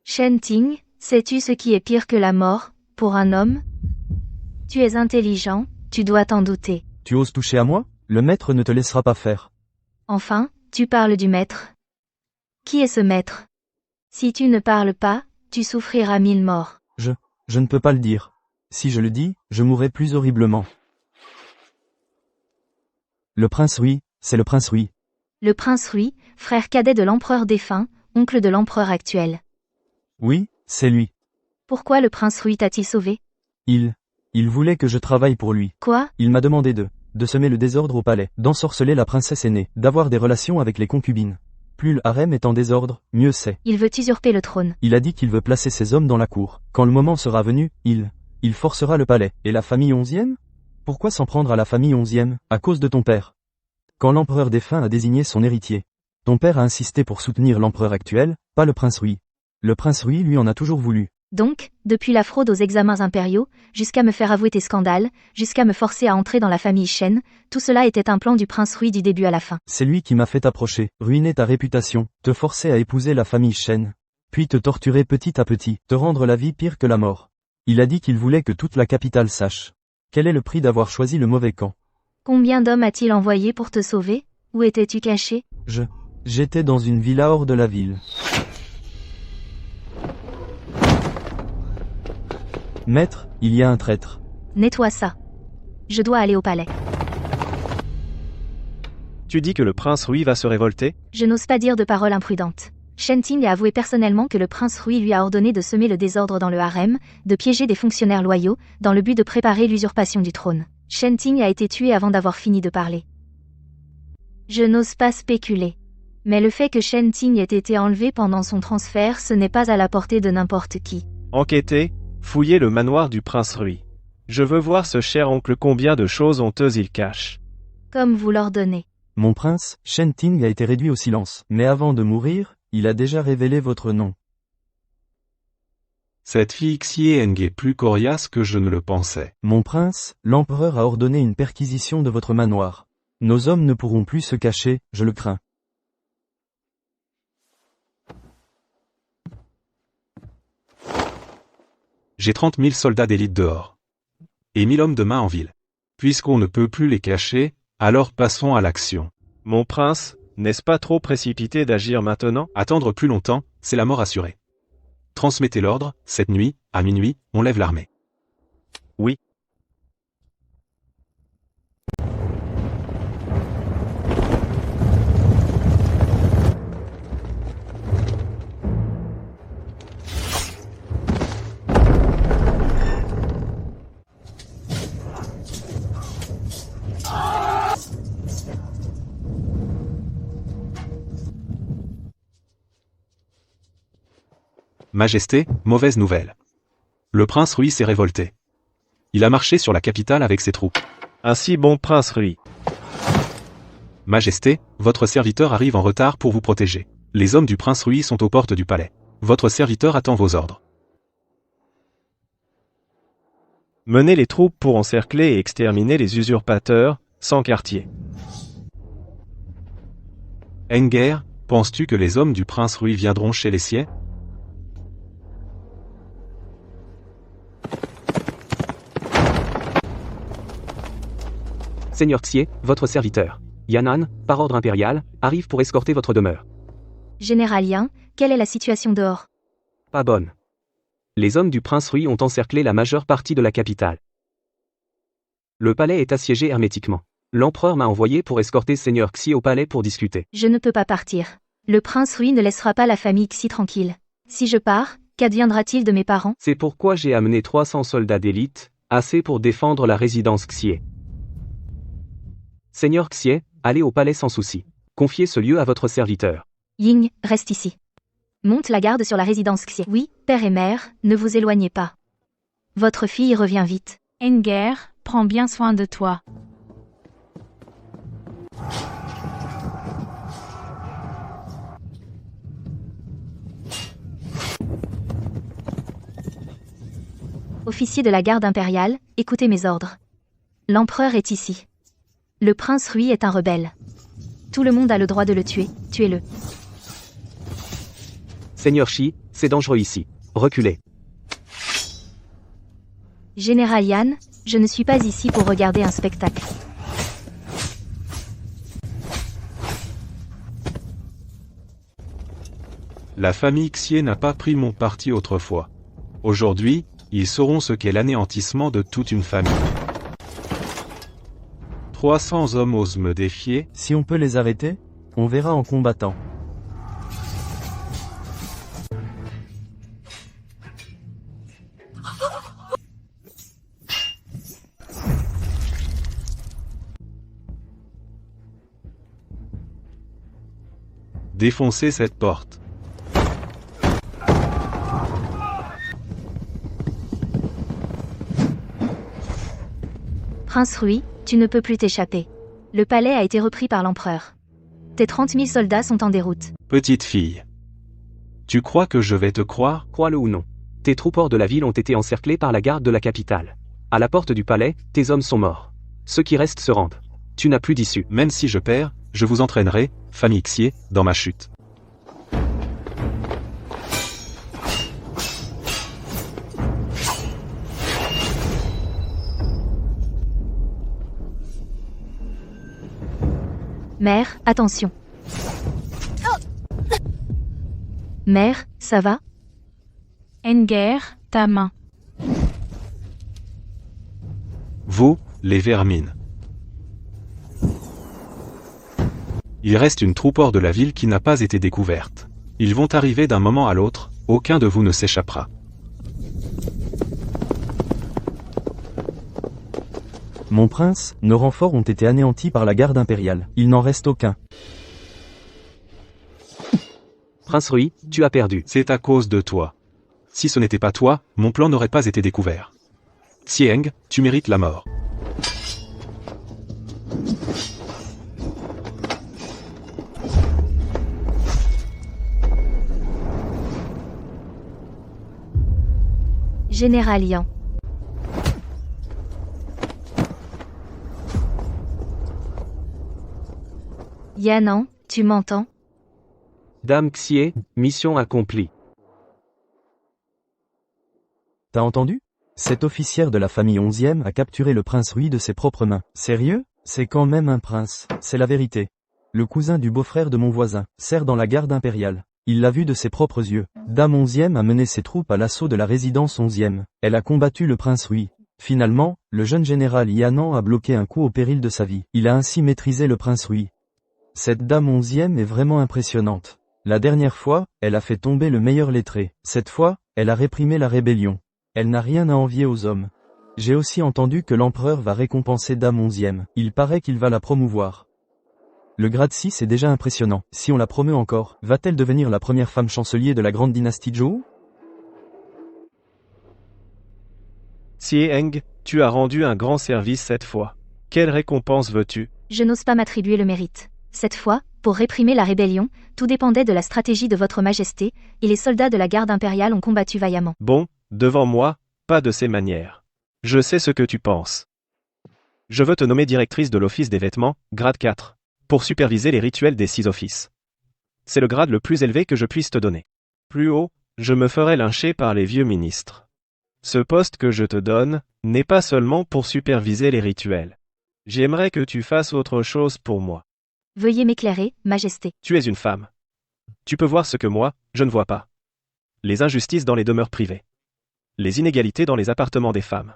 Shen Ting, sais-tu ce qui est pire que la mort, pour un homme? Tu es intelligent, tu dois t'en douter. Tu oses toucher à moi? Le maître ne te laissera pas faire. Enfin, tu parles du maître. Qui est ce maître? Si tu ne parles pas, tu souffriras 1000 morts. Je ne peux pas le dire. Si je le dis, je mourrai plus horriblement. Le prince Rui, c'est le prince Rui. Le prince Rui, frère cadet de l'empereur défunt, oncle de l'empereur actuel. Oui, c'est lui. Pourquoi le prince Rui t'a-t-il sauvé? Il voulait que je travaille pour lui. Quoi? Il m'a demandé de semer le désordre au palais, d'ensorceler la princesse aînée, d'avoir des relations avec les concubines. Plus le harem est en désordre, mieux c'est. Il veut usurper le trône. Il a dit qu'il veut placer ses hommes dans la cour. Quand le moment sera venu, il forcera le palais. Et la famille 11e? Pourquoi s'en prendre à la famille 11e? À cause de ton père. Quand l'empereur défunt a désigné son héritier. Ton père a insisté pour soutenir l'empereur actuel, pas le prince Rui. Le prince Rui lui en a toujours voulu. Donc, depuis la fraude aux examens impériaux, jusqu'à me faire avouer tes scandales, jusqu'à me forcer à entrer dans la famille Shen, tout cela était un plan du prince Rui du début à la fin. C'est lui qui m'a fait t'approcher, ruiner ta réputation, te forcer à épouser la famille Shen. Puis te torturer petit à petit, te rendre la vie pire que la mort. Il a dit qu'il voulait que toute la capitale sache. Quel est le prix d'avoir choisi le mauvais camp? Combien d'hommes a-t-il envoyé pour te sauver? Où étais-tu caché? J'étais dans une villa hors de la ville. Maître, il y a un traître. Nettoie ça. Je dois aller au palais. Tu dis que le prince Rui va se révolter? Je n'ose pas dire de paroles imprudentes. Shen Ting a avoué personnellement que le prince Rui lui a ordonné de semer le désordre dans le harem, de piéger des fonctionnaires loyaux, dans le but de préparer l'usurpation du trône. Shen Ting a été tué avant d'avoir fini de parler. Je n'ose pas spéculer. Mais le fait que Shen Ting ait été enlevé pendant son transfert, ce n'est pas à la portée de n'importe qui. Enquêtez, fouillez le manoir du prince Rui. Je veux voir ce cher oncle combien de choses honteuses il cache. Comme vous l'ordonnez. Mon prince, Shen Ting a été réduit au silence. Mais avant de mourir, il a déjà révélé votre nom. Cette fille Xie Eng est plus coriace que je ne le pensais. Mon prince, l'empereur a ordonné une perquisition de votre manoir. Nos hommes ne pourront plus se cacher, je le crains. J'ai 30 000 soldats d'élite dehors. Et 1000 hommes de main en ville. Puisqu'on ne peut plus les cacher, alors passons à l'action. Mon prince, n'est-ce pas trop précipité d'agir maintenant? Attendre plus longtemps, c'est la mort assurée. Transmettez l'ordre, cette nuit, à minuit, on lève l'armée. Oui. Majesté, mauvaise nouvelle. Le prince Rui s'est révolté. Il a marché sur la capitale avec ses troupes. Ainsi bon prince Rui. Majesté, votre serviteur arrive en retard pour vous protéger. Les hommes du prince Rui sont aux portes du palais. Votre serviteur attend vos ordres. Menez les troupes pour encercler et exterminer les usurpateurs, sans quartier. Enger, penses-tu que les hommes du prince Rui viendront chez les siens? Seigneur Xie, votre serviteur. Yan'an, par ordre impérial, arrive pour escorter votre demeure. Général Yan, quelle est la situation dehors? Pas bonne. Les hommes du prince Rui ont encerclé la majeure partie de la capitale. Le palais est assiégé hermétiquement. L'empereur m'a envoyé pour escorter Seigneur Xi au palais pour discuter. Je ne peux pas partir. Le prince Rui ne laissera pas la famille Xi tranquille. Si je pars, qu'adviendra-t-il de mes parents? C'est pourquoi j'ai amené 300 soldats d'élite, assez pour défendre la résidence Xie. Seigneur Xie, allez au palais sans souci. Confiez ce lieu à votre serviteur. Ying, reste ici. Monte la garde sur la résidence Xie. Oui, père et mère, ne vous éloignez pas. Votre fille revient vite. Enger, prends bien soin de toi. Officier de la garde impériale, écoutez mes ordres. L'empereur est ici. Le prince Rui est un rebelle. Tout le monde a le droit de le tuer, tuez-le. Seigneur Shi, c'est dangereux ici. Reculez. Général Yan, je ne suis pas ici pour regarder un spectacle. La famille Xie n'a pas pris mon parti autrefois. Aujourd'hui, ils sauront ce qu'est l'anéantissement de toute une famille. 300 hommes osent me défier. Si on peut les arrêter, on verra en combattant. Défoncez cette porte. Prince Rui, tu ne peux plus t'échapper. Le palais a été repris par l'empereur. Tes 30 000 soldats sont en déroute. Petite fille. Tu crois que je vais te croire? Crois-le ou non. Tes troupes hors de la ville ont été encerclées par la garde de la capitale. À la porte du palais, tes hommes sont morts. Ceux qui restent se rendent. Tu n'as plus d'issue. Même si je perds, je vous entraînerai, famille Xie, dans ma chute. Mère, attention. Mère, ça va? Enger, ta main. Vous, les vermines. Il reste une troupe hors de la ville qui n'a pas été découverte. Ils vont arriver d'un moment à l'autre, aucun de vous ne s'échappera. Mon prince, nos renforts ont été anéantis par la garde impériale. Il n'en reste aucun. Prince Rui, tu as perdu. C'est à cause de toi. Si ce n'était pas toi, mon plan n'aurait pas été découvert. Xieng, tu mérites la mort. Général Yan. Yanan, tu m'entends? Dame Xie, mission accomplie. T'as entendu? Cet officier de la famille 11e a capturé le prince Rui de ses propres mains. Sérieux? C'est quand même un prince, c'est la vérité. Le cousin du beau-frère de mon voisin, sert dans la garde impériale. Il l'a vu de ses propres yeux. Dame 11e a mené ses troupes à l'assaut de la résidence 11e. Elle a combattu le prince Rui. Finalement, le jeune général Yanan a bloqué un coup au péril de sa vie. Il a ainsi maîtrisé le prince Rui. Cette dame 11e est vraiment impressionnante. La dernière fois, elle a fait tomber le meilleur lettré. Cette fois, elle a réprimé la rébellion. Elle n'a rien à envier aux hommes. J'ai aussi entendu que l'empereur va récompenser dame 11e. Il paraît qu'il va la promouvoir. Le grade 6 est déjà impressionnant. Si on la promeut encore, va-t-elle devenir la première femme chancelier de la grande dynastie Zhou? Xieng, tu as rendu un grand service cette fois. Quelle récompense veux-tu? Je n'ose pas m'attribuer le mérite. Cette fois, pour réprimer la rébellion, tout dépendait de la stratégie de votre majesté, et les soldats de la garde impériale ont combattu vaillamment. Bon, devant moi, pas de ces manières. Je sais ce que tu penses. Je veux te nommer directrice de l'office des vêtements, grade 4, pour superviser les rituels des 6 offices. C'est le grade le plus élevé que je puisse te donner. Plus haut, je me ferai lyncher par les vieux ministres. Ce poste que je te donne, n'est pas seulement pour superviser les rituels. J'aimerais que tu fasses autre chose pour moi. Veuillez m'éclairer, Majesté. Tu es une femme. Tu peux voir ce que moi, je ne vois pas. Les injustices dans les demeures privées. Les inégalités dans les appartements des femmes.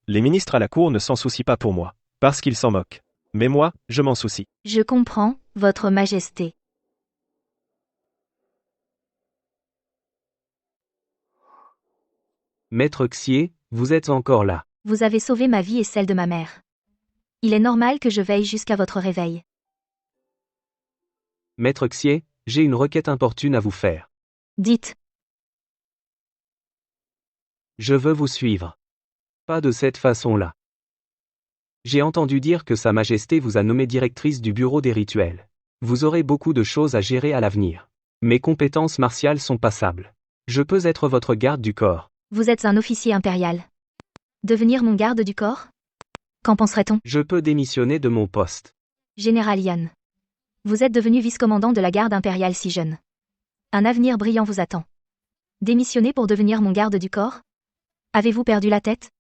Les ministres à la cour ne s'en soucient pas pour moi, parce qu'ils s'en moquent. Mais moi, je m'en soucie. Je comprends, Votre Majesté. Maître Xier, vous êtes encore là. Vous avez sauvé ma vie et celle de ma mère. Il est normal que je veille jusqu'à votre réveil. Maître Xier, j'ai une requête importune à vous faire. Dites. Je veux vous suivre. Pas de cette façon-là. J'ai entendu dire que Sa Majesté vous a nommée directrice du bureau des rituels. Vous aurez beaucoup de choses à gérer à l'avenir. Mes compétences martiales sont passables. Je peux être votre garde du corps. Vous êtes un officier impérial. Devenir mon garde du corps? Qu'en penserait-on? Je peux démissionner de mon poste. Général Yan. Vous êtes devenu vice-commandant de la garde impériale si jeune. Un avenir brillant vous attend. Démissionner pour devenir mon garde du corps? Avez-vous perdu la tête?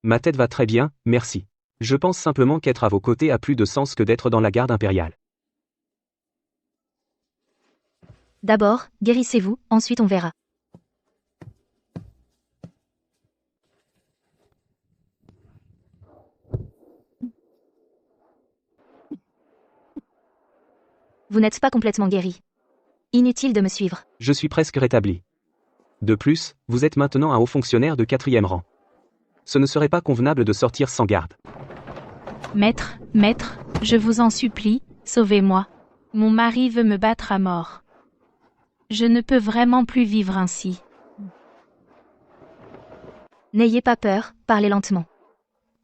Ma tête va très bien, merci. Je pense simplement qu'être à vos côtés a plus de sens que d'être dans la garde impériale. D'abord, guérissez-vous, ensuite on verra. Vous n'êtes pas complètement guéri. Inutile de me suivre. Je suis presque rétabli. De plus, vous êtes maintenant un haut fonctionnaire de 4e rang. Ce ne serait pas convenable de sortir sans garde. Maître, je vous en supplie, sauvez-moi. Mon mari veut me battre à mort. Je ne peux vraiment plus vivre ainsi. N'ayez pas peur, parlez lentement.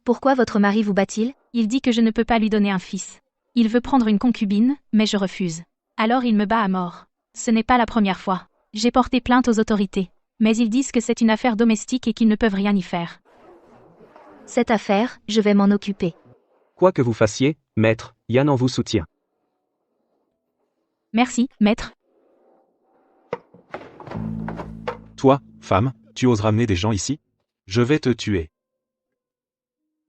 Pourquoi votre mari vous bat-il? Il dit que je ne peux pas lui donner un fils. Il veut prendre une concubine, mais je refuse. Alors il me bat à mort. Ce n'est pas la première fois. J'ai porté plainte aux autorités. Mais ils disent que c'est une affaire domestique et qu'ils ne peuvent rien y faire. Cette affaire, je vais m'en occuper. Quoi que vous fassiez, maître, Yan en vous soutient. Merci, maître. Toi, femme, tu oses ramener des gens ici? Je vais te tuer.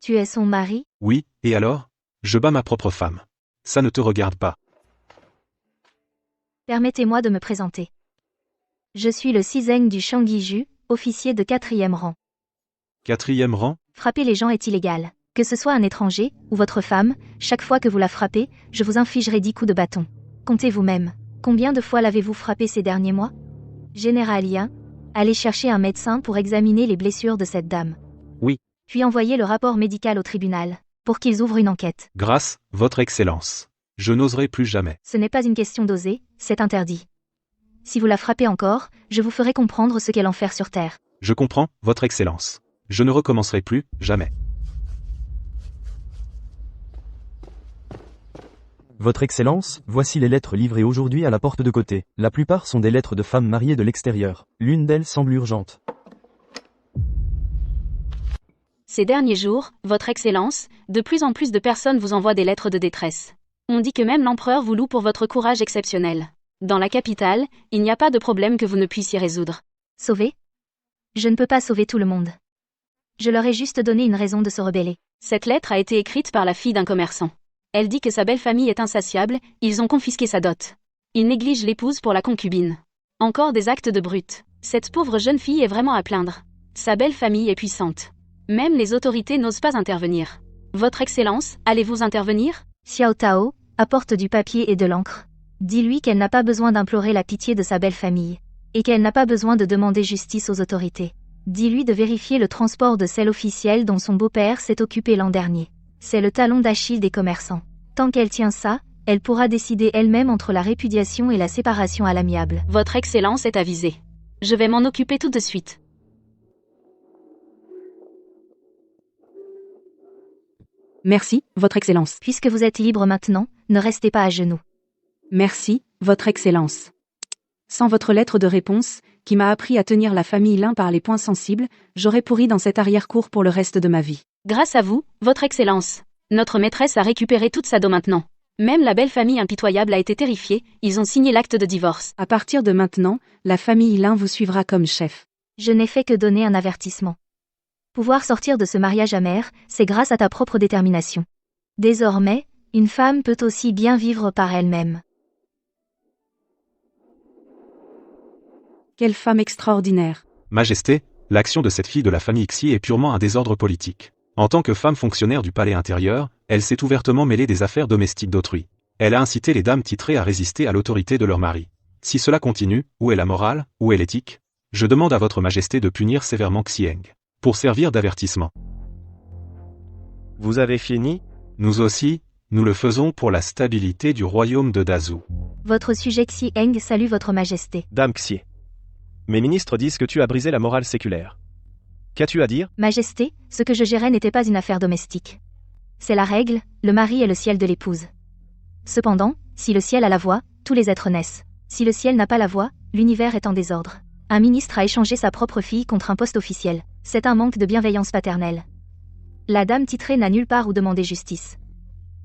Tu es son mari? Oui, et alors? Je bats ma propre femme. Ça ne te regarde pas. Permettez-moi de me présenter. Je suis le Sizeng du Shangiju, officier de 4e rang. 4e rang? Frapper les gens est illégal. Que ce soit un étranger, ou votre femme, chaque fois que vous la frappez, je vous infligerai 10 coups de bâton. Comptez vous-même. Combien de fois l'avez-vous frappé ces derniers mois? Général Yan, allez chercher un médecin pour examiner les blessures de cette dame. Oui. Puis envoyez le rapport médical au tribunal, pour qu'ils ouvrent une enquête. Grâce, votre excellence. Je n'oserai plus jamais. Ce n'est pas une question d'oser, c'est interdit. Si vous la frappez encore, je vous ferai comprendre ce qu'est l'enfer sur terre. Je comprends, votre excellence. Je ne recommencerai plus, jamais. Votre Excellence, voici les lettres livrées aujourd'hui à la porte de côté. La plupart sont des lettres de femmes mariées de l'extérieur. L'une d'elles semble urgente. Ces derniers jours, Votre Excellence, de plus en plus de personnes vous envoient des lettres de détresse. On dit que même l'empereur vous loue pour votre courage exceptionnel. Dans la capitale, il n'y a pas de problème que vous ne puissiez résoudre. Sauver? Je ne peux pas sauver tout le monde. Je leur ai juste donné une raison de se rebeller. Cette lettre a été écrite par la fille d'un commerçant. Elle dit que sa belle famille est insatiable, ils ont confisqué sa dot. Ils négligent l'épouse pour la concubine. Encore des actes de brute. Cette pauvre jeune fille est vraiment à plaindre. Sa belle famille est puissante. Même les autorités n'osent pas intervenir. Votre Excellence, allez-vous intervenir? Xiao Tao, apporte du papier et de l'encre. Dis-lui qu'elle n'a pas besoin d'implorer la pitié de sa belle famille. Et qu'elle n'a pas besoin de demander justice aux autorités. Dis-lui de vérifier le transport de celle officielle dont son beau-père s'est occupé l'an dernier. C'est le talon d'Achille des commerçants. Tant qu'elle tient ça, elle pourra décider elle-même entre la répudiation et la séparation à l'amiable. Votre Excellence est avisée. Je vais m'en occuper tout de suite. Merci, Votre Excellence. Puisque vous êtes libre maintenant, ne restez pas à genoux. Merci, Votre Excellence. Sans votre lettre de réponse, qui m'a appris à tenir la famille Lin par les points sensibles, j'aurais pourri dans cette arrière-cour pour le reste de ma vie. Grâce à vous, Votre Excellence. Notre maîtresse a récupéré toute sa dot maintenant. Même la belle famille impitoyable a été terrifiée, ils ont signé l'acte de divorce. À partir de maintenant, la famille Lin vous suivra comme chef. Je n'ai fait que donner un avertissement. Pouvoir sortir de ce mariage amer, c'est grâce à ta propre détermination. Désormais, Une femme peut aussi bien vivre par elle-même. Quelle femme extraordinaire. Majesté, l'action de cette fille de la famille Xier est purement un désordre politique. En tant que femme fonctionnaire du palais intérieur, elle s'est ouvertement mêlée des affaires domestiques d'autrui. Elle a incité les dames titrées à résister à l'autorité de leur mari. Si cela continue, où est la morale, où est l'éthique? Je demande à votre majesté de punir sévèrement Xieng, pour servir d'avertissement. Vous avez fini? Nous aussi, nous le faisons pour la stabilité du royaume de Dazu. Votre sujet Xieng salue votre majesté. Dame Xie. Mes ministres disent que tu as brisé la morale séculaire. Qu'as-tu à dire? Majesté, ce que je gérais n'était pas une affaire domestique. C'est la règle, le mari est le ciel de l'épouse. Cependant, si le ciel a la voix, tous les êtres naissent. Si le ciel n'a pas la voix, l'univers est en désordre. Un ministre a échangé sa propre fille contre un poste officiel. C'est un manque de bienveillance paternelle. La dame titrée n'a nulle part où demander justice.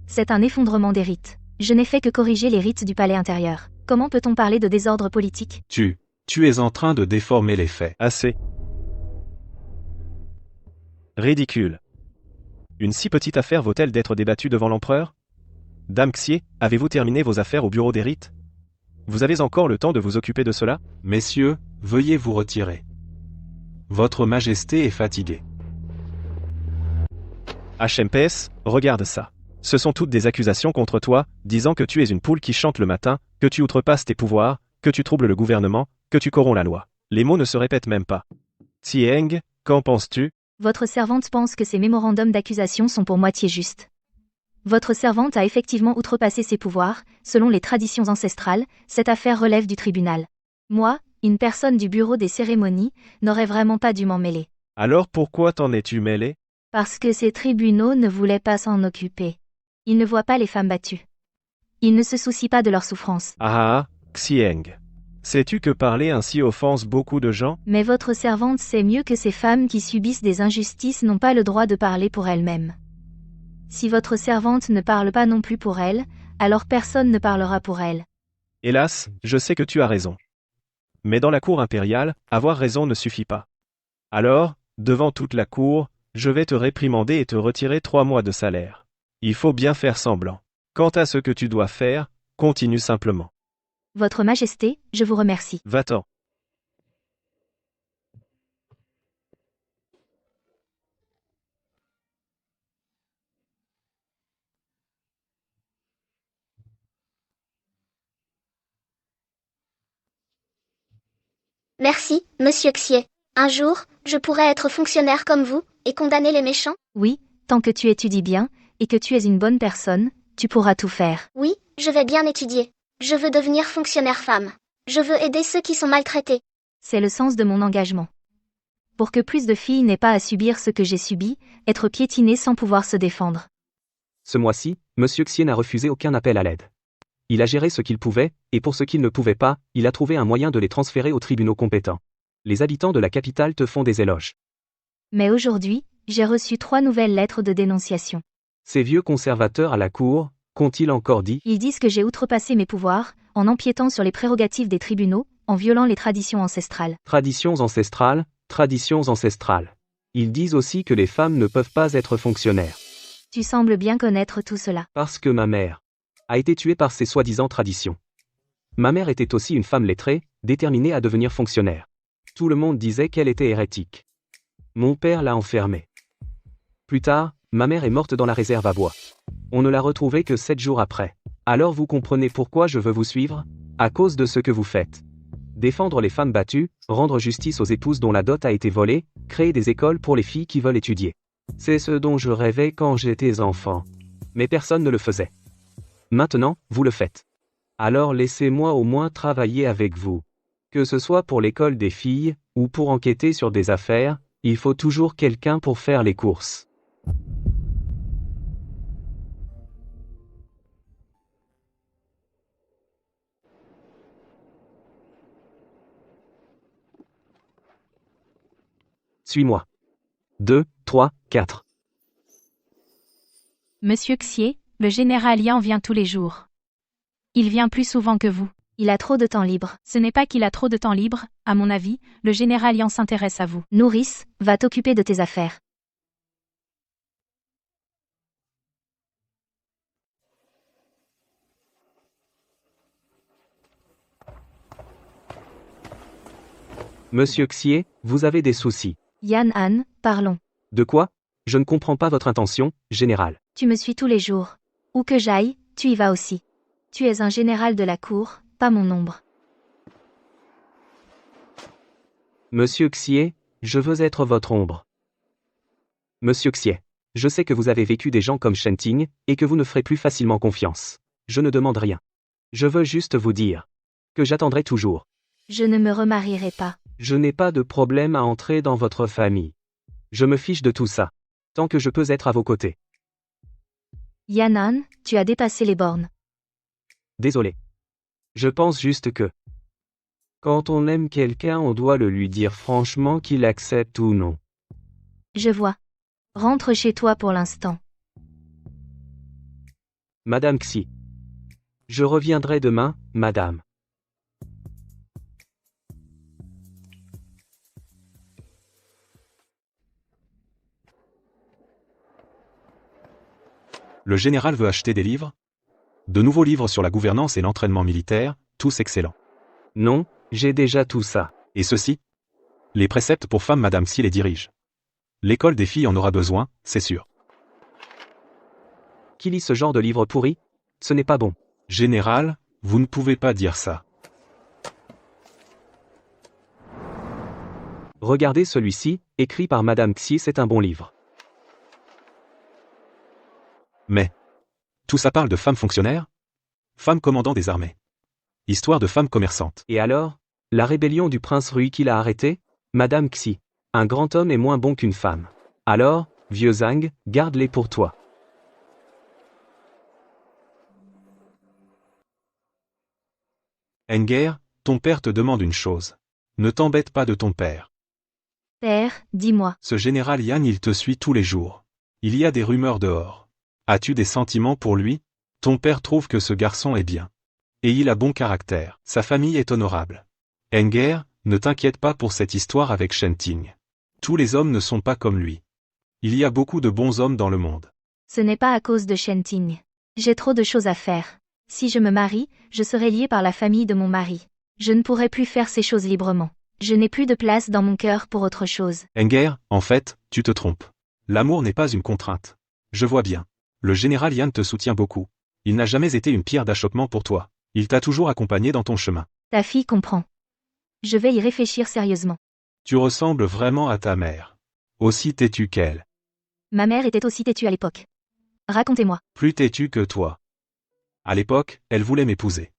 C'est un effondrement des rites. Je n'ai fait que corriger les rites du palais intérieur. Comment peut-on parler de désordre politique? Tu es en train de déformer les faits. Assez. Ridicule. Une si petite affaire vaut-elle d'être débattue devant l'empereur? Dame Xie, avez-vous terminé vos affaires au bureau des rites? Vous avez encore le temps de vous occuper de cela? Messieurs, veuillez vous retirer. Votre majesté est fatiguée. HMPS, regarde ça. Ce sont toutes des accusations contre toi, disant que tu es une poule qui chante le matin, que tu outrepasses tes pouvoirs, que tu troubles le gouvernement, que tu corromps la loi. Les mots ne se répètent même pas. Xieng, qu'en penses-tu? Votre servante pense que ces mémorandums d'accusation sont pour moitié justes. Votre servante a effectivement outrepassé ses pouvoirs, selon les traditions ancestrales, cette affaire relève du tribunal. Moi, une personne du bureau des cérémonies, n'aurais vraiment pas dû m'en mêler. Alors pourquoi t'en es-tu mêlé? Parce que ces tribunaux ne voulaient pas s'en occuper. Ils ne voient pas les femmes battues. Ils ne se soucient pas de leur souffrance. Ah, Xieng. Sais-tu que parler ainsi offense beaucoup de gens? Mais votre servante sait mieux que ces femmes qui subissent des injustices n'ont pas le droit de parler pour elles-mêmes. Si votre servante ne parle pas non plus pour elle, alors personne ne parlera pour elle. Hélas, je sais que tu as raison. Mais dans la cour impériale, avoir raison ne suffit pas. Alors, devant toute la cour, je vais te réprimander et te retirer 3 mois de salaire. Il faut bien faire semblant. Quant à ce que tu dois faire, continue simplement. Votre Majesté, je vous remercie. Va-t'en. Merci, monsieur Xie. Un jour, je pourrai être fonctionnaire comme vous, et condamner les méchants? Oui, tant que tu étudies bien, et que tu es une bonne personne, tu pourras tout faire. Oui, je vais bien étudier. Je veux devenir fonctionnaire femme. Je veux aider ceux qui sont maltraités. C'est le sens de mon engagement. Pour que plus de filles n'aient pas à subir ce que j'ai subi, être piétinées sans pouvoir se défendre. Ce mois-ci, monsieur Xie n'a refusé aucun appel à l'aide. Il a géré ce qu'il pouvait, et pour ce qu'il ne pouvait pas, il a trouvé un moyen de les transférer aux tribunaux compétents. Les habitants de la capitale te font des éloges. Mais aujourd'hui, j'ai reçu 3 nouvelles lettres de dénonciation. Ces vieux conservateurs à la cour, qu'ont-ils encore dit? Ils disent que j'ai outrepassé mes pouvoirs, en empiétant sur les prérogatives des tribunaux, en violant les traditions ancestrales. Traditions ancestrales, traditions ancestrales. Ils disent aussi que les femmes ne peuvent pas être fonctionnaires. Tu sembles bien connaître tout cela. Parce que ma mère a été tuée par ces soi-disant traditions. Ma mère était aussi une femme lettrée, déterminée à devenir fonctionnaire. Tout le monde disait qu'elle était hérétique. Mon père l'a enfermée. Plus tard, ma mère est morte dans la réserve à bois. On ne l'a retrouvée que 7 jours après. Alors vous comprenez pourquoi je veux vous suivre? À cause de ce que vous faites. Défendre les femmes battues, rendre justice aux épouses dont la dot a été volée, créer des écoles pour les filles qui veulent étudier. C'est ce dont je rêvais quand j'étais enfant. Mais personne ne le faisait. Maintenant, vous le faites. Alors laissez-moi au moins travailler avec vous. Que ce soit pour l'école des filles, ou pour enquêter sur des affaires, il faut toujours quelqu'un pour faire les courses. Suis-moi. 2, 3, 4. Monsieur Xie, le général Yan vient tous les jours. Il vient plus souvent que vous. Il a trop de temps libre. Ce n'est pas qu'il a trop de temps libre, à mon avis, le général Yan s'intéresse à vous. Nourrice, va t'occuper de tes affaires. Monsieur Xie, vous avez des soucis. Yan Han, parlons. De quoi? Je ne comprends pas votre intention, général. Tu me suis tous les jours. Où que j'aille, tu y vas aussi. Tu es un général de la cour, pas mon ombre. Monsieur Xie, je veux être votre ombre. Monsieur Xie, je sais que vous avez vécu des gens comme Shen Ting, et que vous ne ferez plus facilement confiance. Je ne demande rien. Je veux juste vous dire que j'attendrai toujours. Je ne me remarierai pas. Je n'ai pas de problème à entrer dans votre famille. Je me fiche de tout ça. Tant que je peux être à vos côtés. Yan Han, tu as dépassé les bornes. Désolé. Je pense juste que quand on aime quelqu'un, on doit le lui dire franchement qu'il accepte ou non. Je vois. Rentre chez toi pour l'instant. Madame Xi. Je reviendrai demain, madame. Le général veut acheter des livres? De nouveaux livres sur la gouvernance et l'entraînement militaire, tous excellents. Non, j'ai déjà tout ça. Et ceci? Les préceptes pour femmes Madame Xi les dirige. L'école des filles en aura besoin, c'est sûr. Qui lit ce genre de livre pourri? Ce n'est pas bon. Général, vous ne pouvez pas dire ça. Regardez celui-ci, écrit par Madame Xi, c'est un bon livre. Mais tout ça parle de femmes fonctionnaires? Femmes commandant des armées. Histoire de femmes commerçantes. Et alors? La rébellion du prince Rui qui l'a arrêté? Madame Xi. Un grand homme est moins bon qu'une femme. Alors, vieux Zhang, garde-les pour toi. Enger, ton père te demande une chose. Ne t'embête pas de ton père. Père, dis-moi. Ce général Yan il te suit tous les jours. Il y a des rumeurs dehors. As-tu des sentiments pour lui? Ton père trouve que ce garçon est bien. Et il a bon caractère. Sa famille est honorable. Enger, ne t'inquiète pas pour cette histoire avec Shen Ting. Tous les hommes ne sont pas comme lui. Il y a beaucoup de bons hommes dans le monde. Ce n'est pas à cause de Shen Ting. J'ai trop de choses à faire. Si je me marie, je serai liée par la famille de mon mari. Je ne pourrai plus faire ces choses librement. Je n'ai plus de place dans mon cœur pour autre chose. Enger, en fait, tu te trompes. L'amour n'est pas une contrainte. Je vois bien. Le général Yan te soutient beaucoup. Il n'a jamais été une pierre d'achoppement pour toi. Il t'a toujours accompagné dans ton chemin. Ta fille comprend. Je vais y réfléchir sérieusement. Tu ressembles vraiment à ta mère. Aussi têtue qu'elle. Ma mère était aussi têtue à l'époque. Racontez-moi. Plus têtue que toi. À l'époque, elle voulait m'épouser.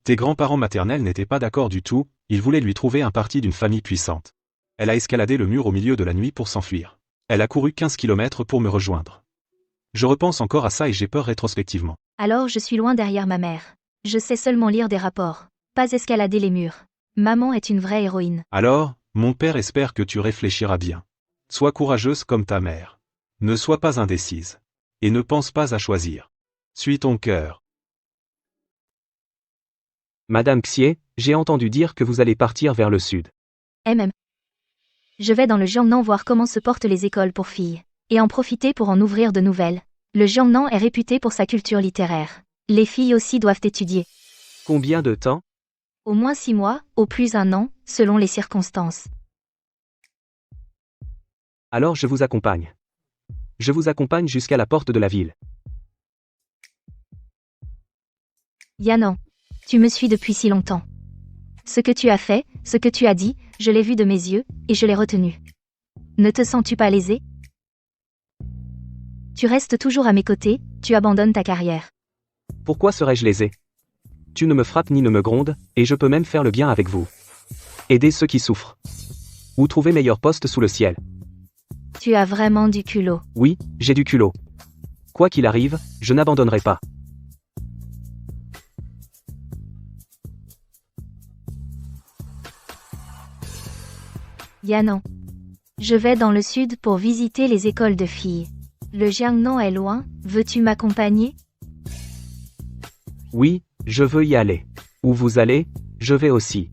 Tes grands-parents maternels n'étaient pas d'accord du tout, ils voulaient lui trouver un parti d'une famille puissante. Elle a escaladé le mur au milieu de la nuit pour s'enfuir. Elle a couru 15 kilomètres pour me rejoindre. Je repense encore à ça et j'ai peur rétrospectivement. Alors je suis loin derrière ma mère. Je sais seulement lire des rapports. Pas escalader les murs. Maman est une vraie héroïne. Alors, mon père espère que tu réfléchiras bien. Sois courageuse comme ta mère. Ne sois pas indécise. Et ne pense pas à choisir. Suis ton cœur. Madame Xie, j'ai entendu dire que vous allez partir vers le sud. Je vais dans le Jiangnan voir comment se portent les écoles pour filles. Et en profiter pour en ouvrir de nouvelles. Le Jiangnan est réputé pour sa culture littéraire. Les filles aussi doivent étudier. Combien de temps? Au moins 6 mois, au plus 1 an, selon les circonstances. Alors je vous accompagne. Je vous accompagne jusqu'à la porte de la ville. Yanan, tu me suis depuis si longtemps. Ce que tu as fait, ce que tu as dit, je l'ai vu de mes yeux, et je l'ai retenu. Ne te sens-tu pas lésé? Tu restes toujours à mes côtés, tu abandonnes ta carrière. Pourquoi serais-je lésé? Tu ne me frappes ni ne me grondes, et je peux même faire le bien avec vous. Aider ceux qui souffrent. Ou trouver meilleur poste sous le ciel. Tu as vraiment du culot. Oui, j'ai du culot. Quoi qu'il arrive, je n'abandonnerai pas. Yanan. Je vais dans le sud pour visiter les écoles de filles. Le Jiangnan est loin, veux-tu m'accompagner? Oui, je veux y aller. Où vous allez, je vais aussi.